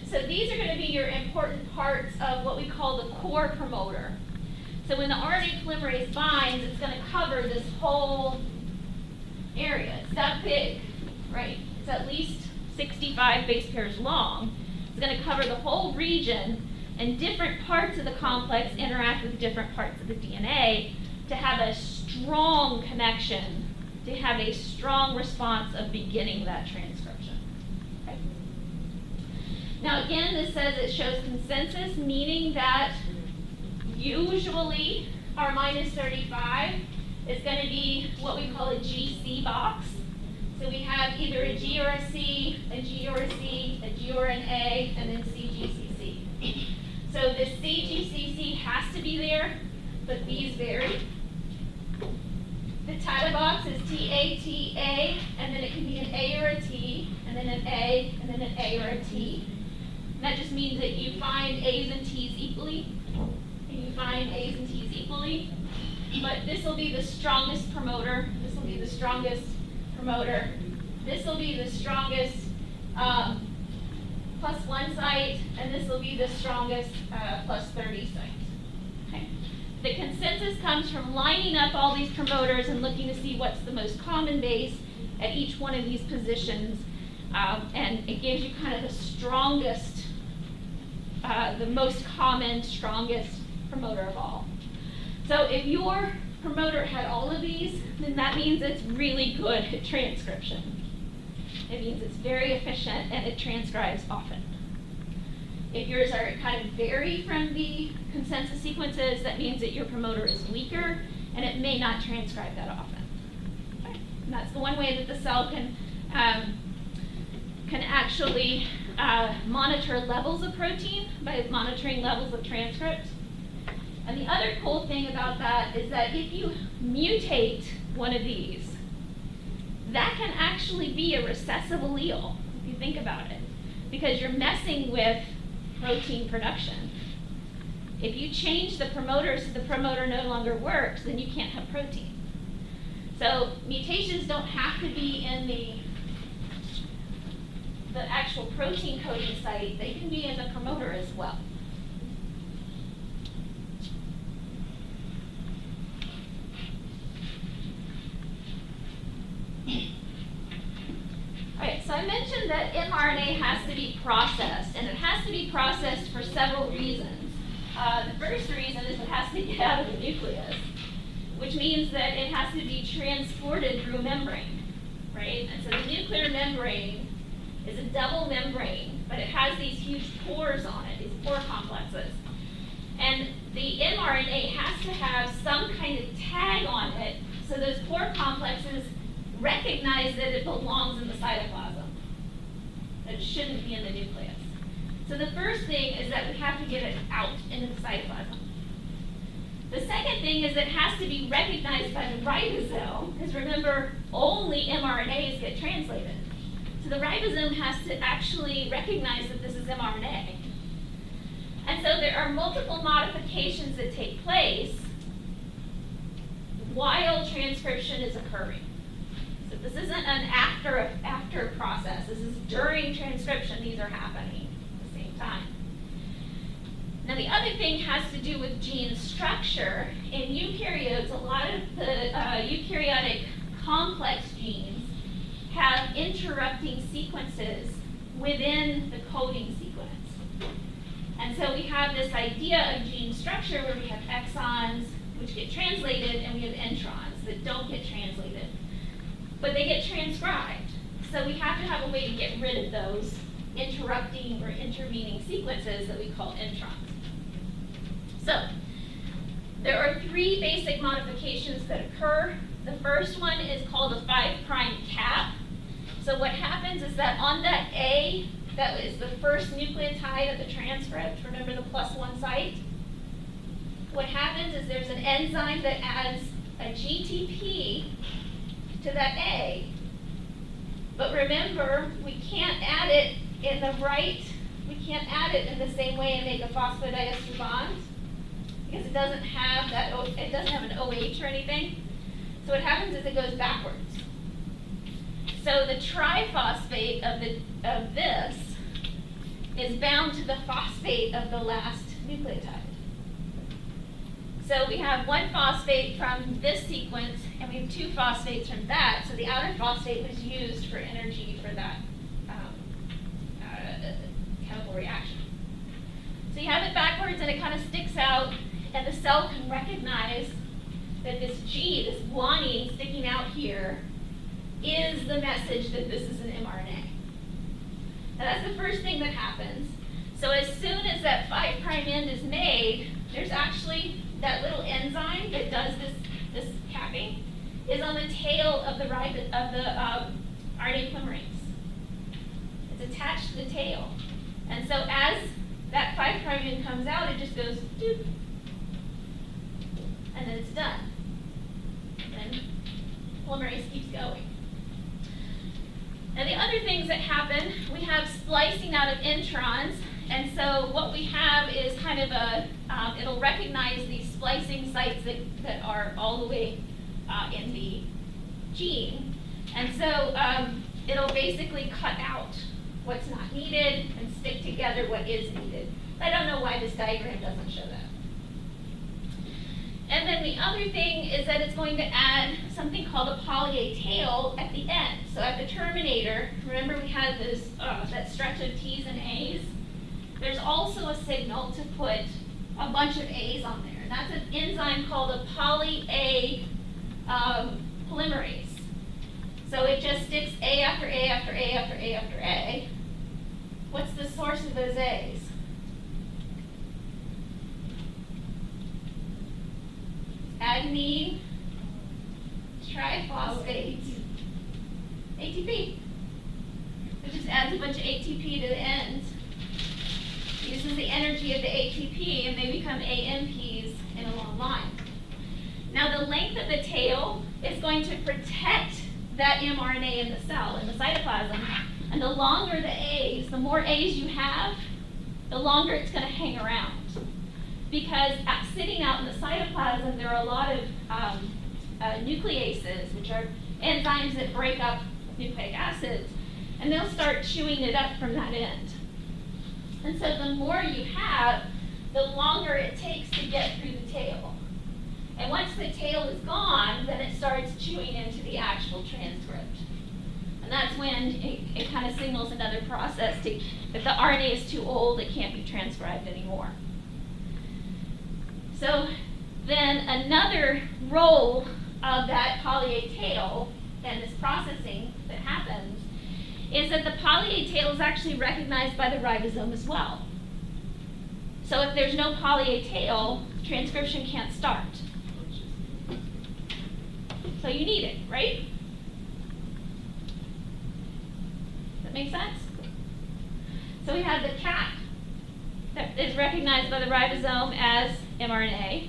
so these are going to be your important parts of what we call the core promoter. So when the RNA polymerase binds, it's going to cover this whole area. It's that big. Right, it's at least 65 base pairs long. It's going to cover the whole region, and different parts of the complex interact with different parts of the DNA to have a strong connection, to have a strong response of beginning that transcription. Okay. Now again, this says it shows consensus, meaning that usually our minus 35 is going to be what we call a GC box. So we have either a G or a C, a G or a C, a G or an A, and then CGCC. So the CGCC has to be there, but these vary. The Tata Box is TATA, and then it can be an A or a T, and then an A, and then an A or a T. And that just means that you find A's and T's equally, and you find A's and T's equally. but this will be the strongest promoter. This will be the strongest promoter. This will be the strongest +1 site, and this will be the strongest +30 site. Okay. The consensus comes from lining up all these promoters and looking to see what's the most common base at each one of these positions, and it gives you kind of the strongest, the most common, strongest promoter of all. So if your promoter had all of these, then that means it's really good at transcription. It means it's very efficient and it transcribes often. If yours are kind of vary from the consensus sequences, that means that your promoter is weaker and it may not transcribe that often. Okay. And that's the one way that the cell can actually monitor levels of protein by monitoring levels of transcript. And the other cool thing about that is that if you mutate one of these, that can actually be a recessive allele, if you think about it, because you're messing with protein production. If you change the promoter so the promoter no longer works, then you can't have protein. So mutations don't have to be in the actual protein coding site, they can be in the promoter as well. Alright, so I mentioned that mRNA has to be processed, and it has to be processed for several reasons. The first reason is it has to get out of the nucleus, which means that it has to be transported through a membrane, right? And so the nuclear membrane is a double membrane, but it has these huge pores on it, these pore complexes. And the mRNA has to have some kind of tag on it, so those pore complexes recognize that it belongs in the cytoplasm, that it shouldn't be in the nucleus. So the first thing is that we have to get it out into the cytoplasm. The second thing is it has to be recognized by the ribosome, because remember, only mRNAs get translated. So the ribosome has to actually recognize that this is mRNA. And so there are multiple modifications that take place while transcription is occurring. So this isn't an after process. This is during transcription. These are happening at the same time. Now the other thing has to do with gene structure. In eukaryotes, a lot of the eukaryotic complex genes have interrupting sequences within the coding sequence. And so we have this idea of gene structure where we have exons, which get translated, and we have introns that don't get translated, but they get transcribed. So we have to have a way to get rid of those interrupting or intervening sequences that we call introns. So there are three basic modifications that occur. The first one is called a 5' cap. So what happens is that on that A, that is the first nucleotide of the transcript, remember the +1 site? What happens is there's an enzyme that adds a GTP to that A. But remember, we can't add it in the we can't add it in the same way and make a phosphodiester bond, because it doesn't have it doesn't have an OH or anything. So what happens is it goes backwards. So the triphosphate of this is bound to the phosphate of the last nucleotide. So we have one phosphate from this sequence, and we have two phosphates from that. So the outer phosphate was used for energy for that chemical reaction. So you have it backwards, and it kind of sticks out, and the cell can recognize that this G, this guanine sticking out here, is the message that this is an mRNA. Now that's the first thing that happens. So as soon as that 5' end is made, there's actually that little enzyme that does this capping is on the tail of the RNA polymerase. It's attached to the tail. And so as that 5' end comes out, it just goes doop, and then it's done. And polymerase keeps going. Now the other things that happen, we have splicing out of introns, And so what we have is kind of a, it'll recognize these splicing sites that are all the way in the gene. And so it'll basically cut out what's not needed and stick together what is needed. I don't know why this diagram doesn't show that. And then the other thing is that it's going to add something called a poly A tail at the end. So at the Terminator, remember we had this that stretch of T's and A's? There's also a signal to put a bunch of A's on there. And that's an enzyme called a poly A polymerase. So it just sticks A after A after A after A after A. What's the source of those A's? Adenine triphosphate, ATP. It just adds a bunch of ATP to the ends, uses the energy of the ATP, and they become AMPs in a long line. Now the length of the tail is going to protect that mRNA in the cell, in the cytoplasm, and the longer the A's, the more A's you have, the longer it's going to hang around. Because sitting out in the cytoplasm, there are a lot of nucleases, which are enzymes that break up nucleic acids, and they'll start chewing it up from that end. And so the more you have, the longer it takes to get through the tail. And once the tail is gone, then it starts chewing into the actual transcript. And that's when it kind of signals another process that the RNA is too old, it can't be transcribed anymore. So then another role of that poly A tail and this processing that happens is that the poly A tail is actually recognized by the ribosome as well. So if there's no poly A tail, transcription can't start. So you need it, right? Does that make sense? So we have the cap that is recognized by the ribosome as mRNA.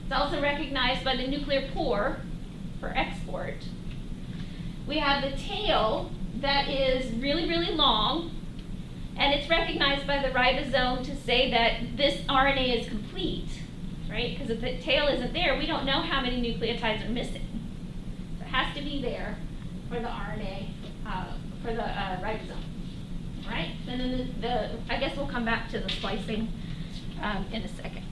It's also recognized by the nuclear pore for export. We have the tail that is really, really long, and it's recognized by the ribosome to say that this RNA is complete, right? Because if the tail isn't there, we don't know how many nucleotides are missing. So it has to be there for the RNA, for the ribosome. Right? And then I guess we'll come back to the splicing in a second.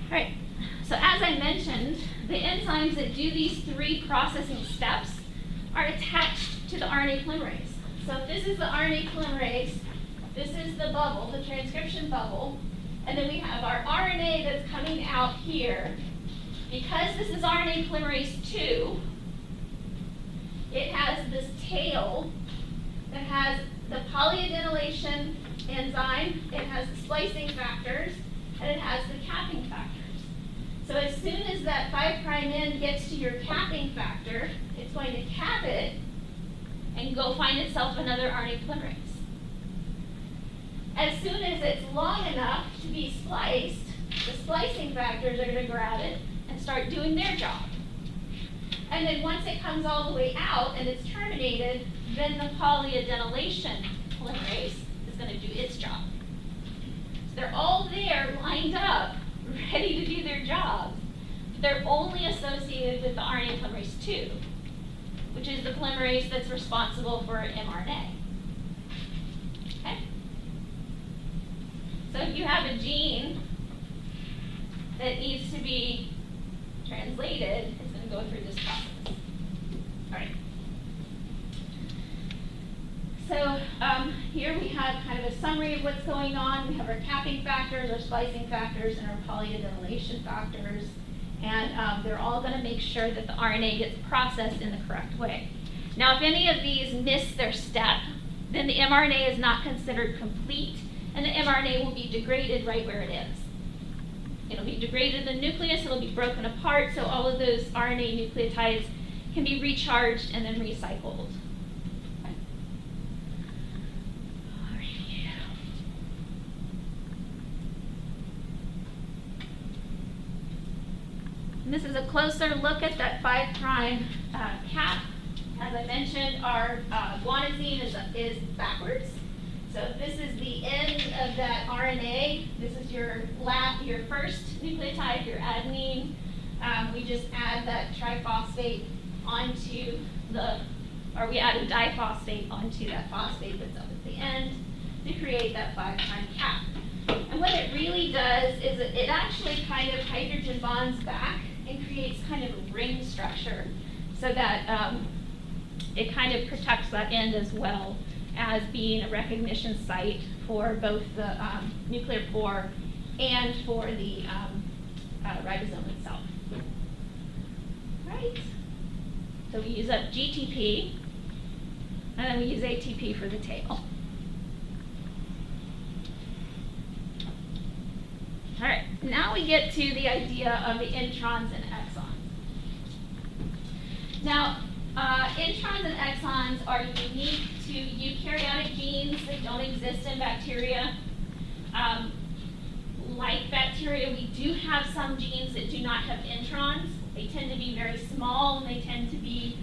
All right, so as I mentioned, the enzymes that do these three processing steps are attached to the RNA polymerase. So if this is the RNA polymerase, this is the bubble, the transcription bubble, and then we have our RNA that's coming out here. Because this is RNA polymerase 2, it has this tail that has the polyadenylation enzyme, it has the splicing factors, and it has the capping factors. So as soon as that 5' end gets to your capping factor, it's going to cap it and go find itself another RNA polymerase. As soon as it's long enough to be spliced, the splicing factors are going to grab it and start doing their job. And then once it comes all the way out and it's terminated, then the polyadenylation polymerase is going to do its job. So they're all there, lined up, ready to do their jobs. They're only associated with the RNA polymerase 2, which is the polymerase that's responsible for mRNA. Okay? So if you have a gene that needs to be translated, it's going to go through this process. All right. So here we have kind of a summary of what's going on. We have our capping factors, our splicing factors, and our polyadenylation factors. And they're all going to make sure that the RNA gets processed in the correct way. Now, if any of these miss their step, then the mRNA is not considered complete, and the mRNA will be degraded right where it is. It'll be degraded in the nucleus, it'll be broken apart, so all of those RNA nucleotides can be recharged and then recycled. Okay. All right. And this is a closer look at that 5' cap As I mentioned, our guanosine is backwards. So if this is the end of that RNA, this is your first nucleotide, your adenine. We just add that triphosphate onto we add a diphosphate onto that phosphate that's up at the end to create that 5' cap. And what it really does is it actually kind of hydrogen bonds back and creates kind of a ring structure so that it kind of protects that end as well as being a recognition site for both the nuclear pore and for the ribosome itself. Right? So we use up GTP, and then we use ATP for the tail. All right, now we get to the idea of the introns and exons. Now, introns and exons are unique to eukaryotic genes that don't exist in bacteria. Like bacteria, we do have some genes that do not have introns. They tend to be very small, and they tend to be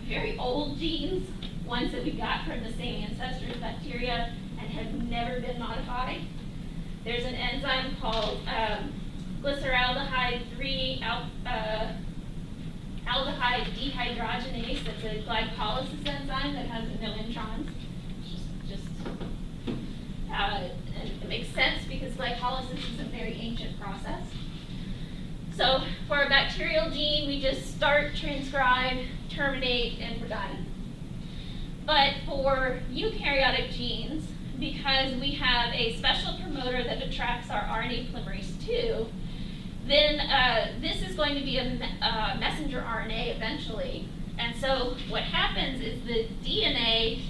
very old genes, ones that we got from the same ancestor as bacteria and have never been modified. There's an enzyme called glyceraldehyde 3 aldehyde dehydrogenase. That's a glycolysis enzyme that has no introns. And it makes sense because glycolysis is a very ancient process. So for a bacterial gene, we just start, transcribe, terminate, and we're done. But for eukaryotic genes, because we have a special promoter that attracts our Rna Polymerase 2, then this is going to be a messenger RNA eventually. And so what happens is the DNA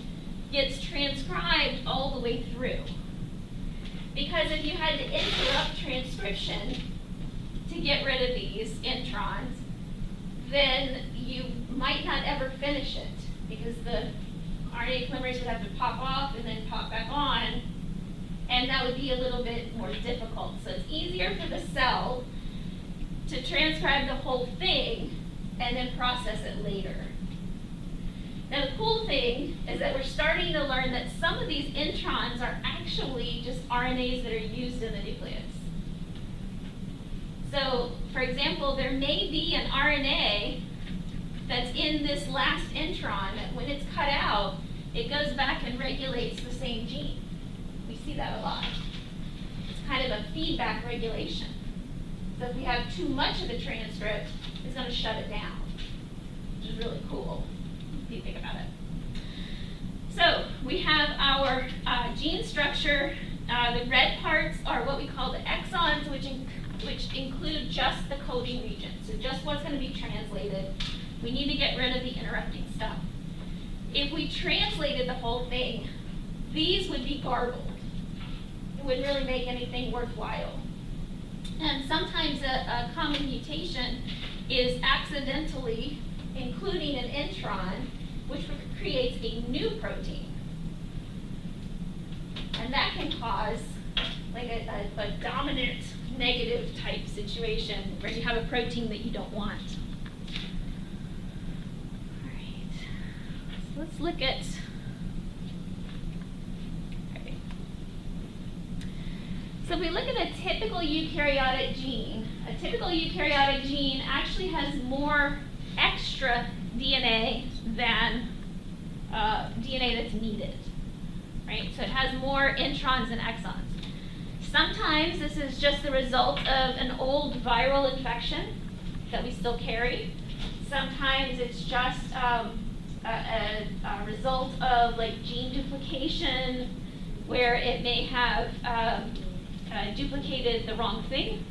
gets transcribed all the way through. Because if you had to interrupt transcription to get rid of these introns, then you might not ever finish it because the RNA polymerase would have to pop off and then pop back on, and that would be a little bit more difficult. So it's easier for the cell to transcribe the whole thing and then process it later. Now the cool thing is that we're starting to learn that some of these introns are actually just RNAs that are used in the nucleus. So, for example, there may be an RNA that's in this last intron that when it's cut out, it goes back and regulates the same gene. We see that a lot. It's kind of a feedback regulation. So if we have too much of the transcript, it's going to shut it down, which is really cool if you think about it. So we have our gene structure. The red parts are what we call the exons, which include just the coding region, so just what's going to be translated. We need to get rid of the interrupting stuff. If we translated the whole thing, these would be garbled. It wouldn't really make anything worthwhile. And sometimes a common mutation is accidentally including an intron, which creates a new protein. And that can cause like a dominant negative type situation where you have a protein that you don't want. All right, so let's look at, okay. So if we look at a typical eukaryotic gene actually has more extra DNA than DNA that's needed, right? So it has more introns and exons. Sometimes this is just the result of an old viral infection that we still carry. Sometimes it's just a result of like gene duplication where it may have duplicated the wrong thing.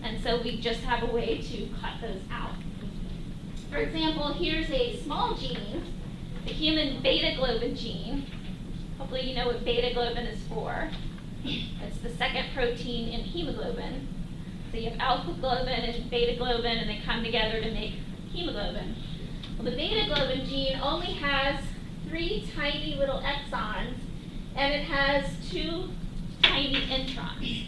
And so we just have a way to cut those out. For example, here's a small gene, the human Beta-Globin gene. Hopefully you know what Beta-Globin is for. It's the second protein in hemoglobin. So you have alpha-globin and beta-globin, and they come together to make hemoglobin. Well, the beta-globin gene only has 3 tiny little exons, and it has 2 tiny introns.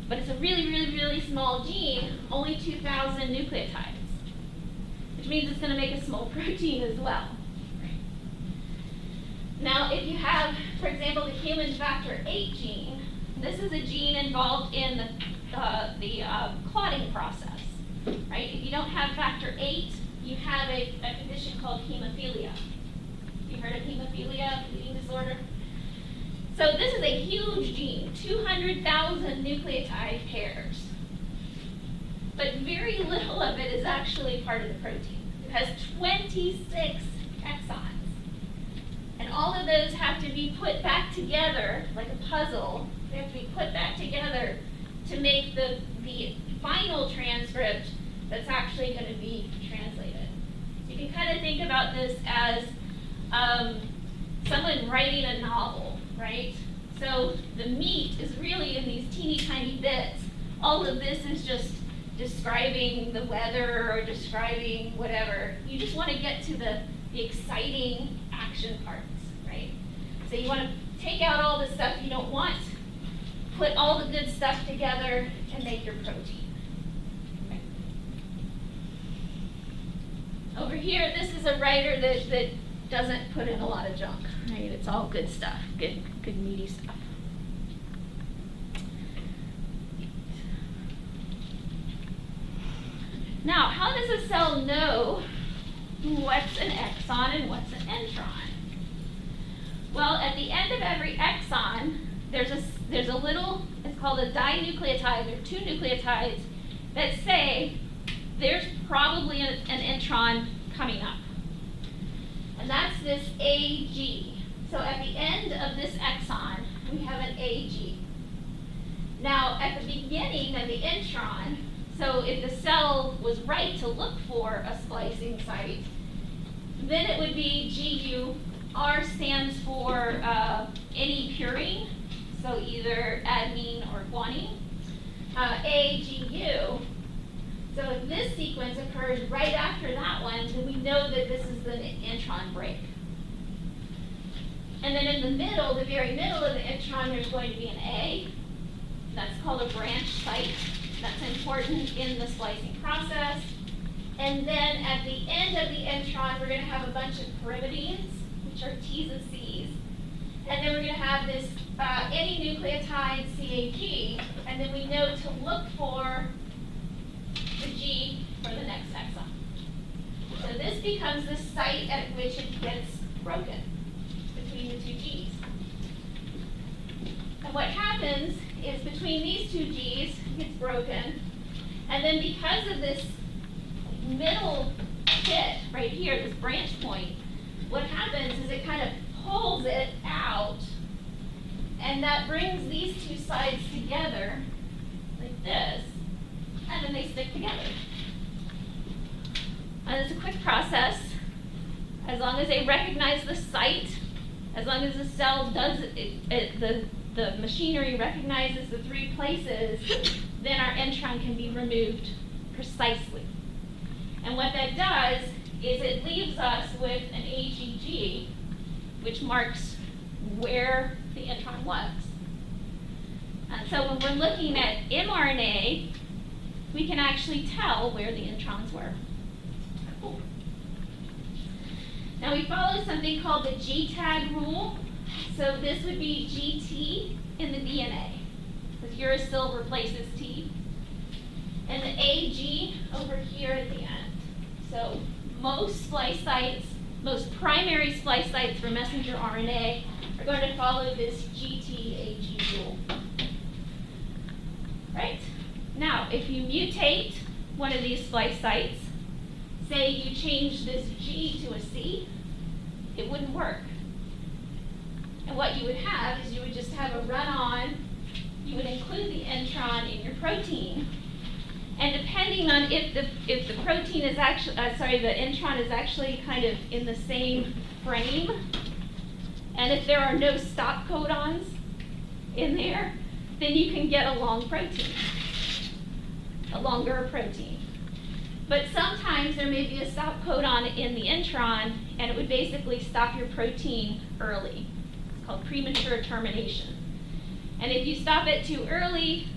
But it's a really, really, really small gene, only 2,000 nucleotides, which means it's going to make a small protein as well. Now, if you have, for example, the human factor VIII gene, this is a gene involved in the clotting process, right? If you don't have factor VIII, you have a condition called hemophilia. You heard of hemophilia, bleeding disorder? So this is a huge gene, 200,000 nucleotide pairs. But very little of it is actually part of the protein. It has 26 exons. And all of those have to be put back together like a puzzle. They have to be put back together to make the final transcript that's actually going to be translated. So you can kind of think about this as someone writing a novel, right? So the meat is really in these teeny tiny bits. All of this is just describing the weather or describing whatever. You just want to get to the exciting action parts, right? So you want to take out all the stuff you don't want, put all the good stuff together, and make your protein. Okay. Over here, this is a writer that doesn't put in a lot of junk, right? It's all good stuff, good meaty stuff. Now, how does a cell know what's an exon and what's an intron? Well, at the end of every exon, there's a little, it's called a dinucleotide. There are two nucleotides that say there's probably an intron coming up. And that's this AG. So at the end of this exon, we have an AG. Now, at the beginning of the intron, so if the cell was right to look for a splicing site, then it would be GU. R stands for any purine, so either adenine or guanine. AGU, so if this sequence occurs right after that one, then we know that this is the intron break. And then in the middle, the very middle of the intron, there's going to be an A. That's called a branch site. That's important in the splicing process. And then at the end of the intron, we're going to have a bunch of pyrimidines, which are T's and C's. And then we're going to have this any nucleotide CAG, and then we know to look for the G for the next exon. So this becomes the site at which it gets broken between the two G's. And what happens is between these two G's, it gets broken, and then because of this middle bit right here, this branch point, what happens is it kind of pulls it out, and that brings these two sides together like this, and then they stick together. And it's a quick process. As long as they recognize the site, as long as the cell does the machinery recognizes the three places, then our intron can be removed precisely. And what that does is it leaves us with an AGG, which marks where the intron was. And so when we're looking at mRNA, we can actually tell where the introns were. Cool. Now we follow something called the G-tag rule. So this would be GT in the DNA, because uracil replaces T. And the AG over here at the end. So most splice sites, most primary splice sites for messenger RNA are going to follow this GT-AG rule. Right? Now, if you mutate one of these splice sites, say you change this G to a C, it wouldn't work. And what you would have is you would just have a run-on, you would include the intron in your protein, and depending on if the protein is actually, the intron is actually kind of in the same frame, and if there are no stop codons in there, then you can get a long protein, a longer protein. But sometimes there may be a stop codon in the intron, and it would basically stop your protein early. It's called premature termination. And if you stop it too early,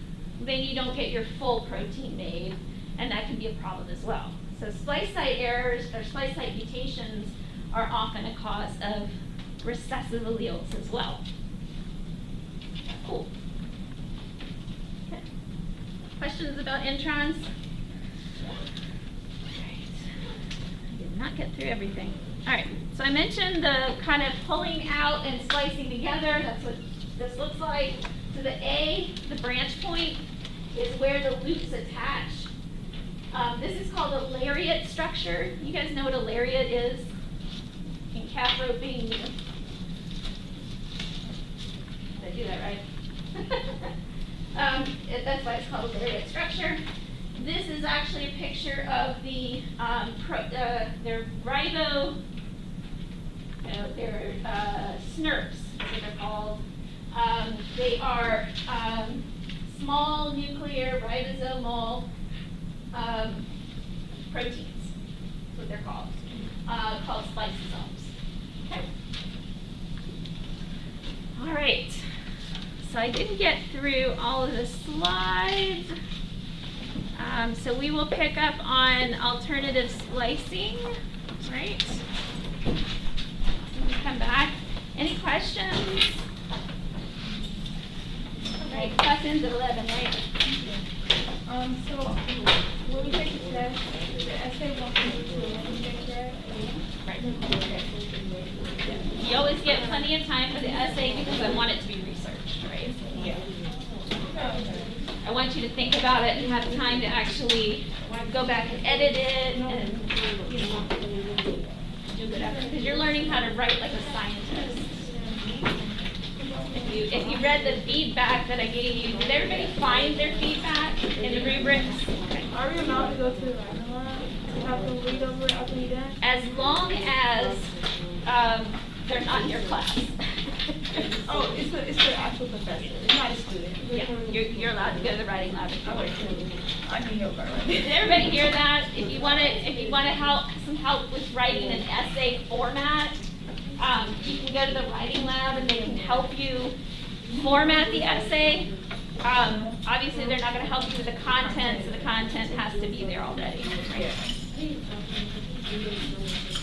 then you don't get your full protein made, and that can be a problem as well. So splice site errors or splice site mutations are often a cause of recessive alleles as well. Cool. Okay. Questions about introns? Alright. I did not get through everything. Alright, so I mentioned the kind of pulling out and splicing together. That's what this looks like. So the A, the branch point, is where the loops attach. This is called a lariat structure. You guys know what a lariat is in calf roping? Did I do that right? That's why it's called a lariat structure. This is actually a picture of the their they're SNRPs, is what they're called. They are small nuclear ribosomal proteins. That's what they're called. Called spliceosomes. Okay. All right. So I didn't get through all of the slides. So we will pick up on alternative splicing, right? Come back. Any questions? All right, questions at 11, right? So when we take the test, the essay won't be to Right. You always get plenty of time for the essay because I want it to be researched, right? Yeah. I want you to think about it and have time to actually go back and edit it and do whatever. Because you're learning how to write like a scientist. If you read the feedback that I gave you, did everybody find their feedback in the rubrics? Okay. Are we allowed to go to the writing lab to have them read over it after we done? As long as they're not in your class. Oh, it's the actual professor. It's not a student. Yeah, you're allowed to go to the writing lab. I can help her. Did everybody hear that? If you want to some help with writing an essay format, you can go to the writing lab and they can help you format the essay. Obviously, they're not going to help you with the content, so the content has to be there already. Right?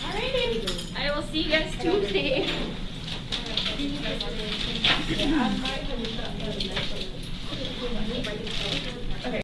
Alrighty, I will see you guys Tuesday.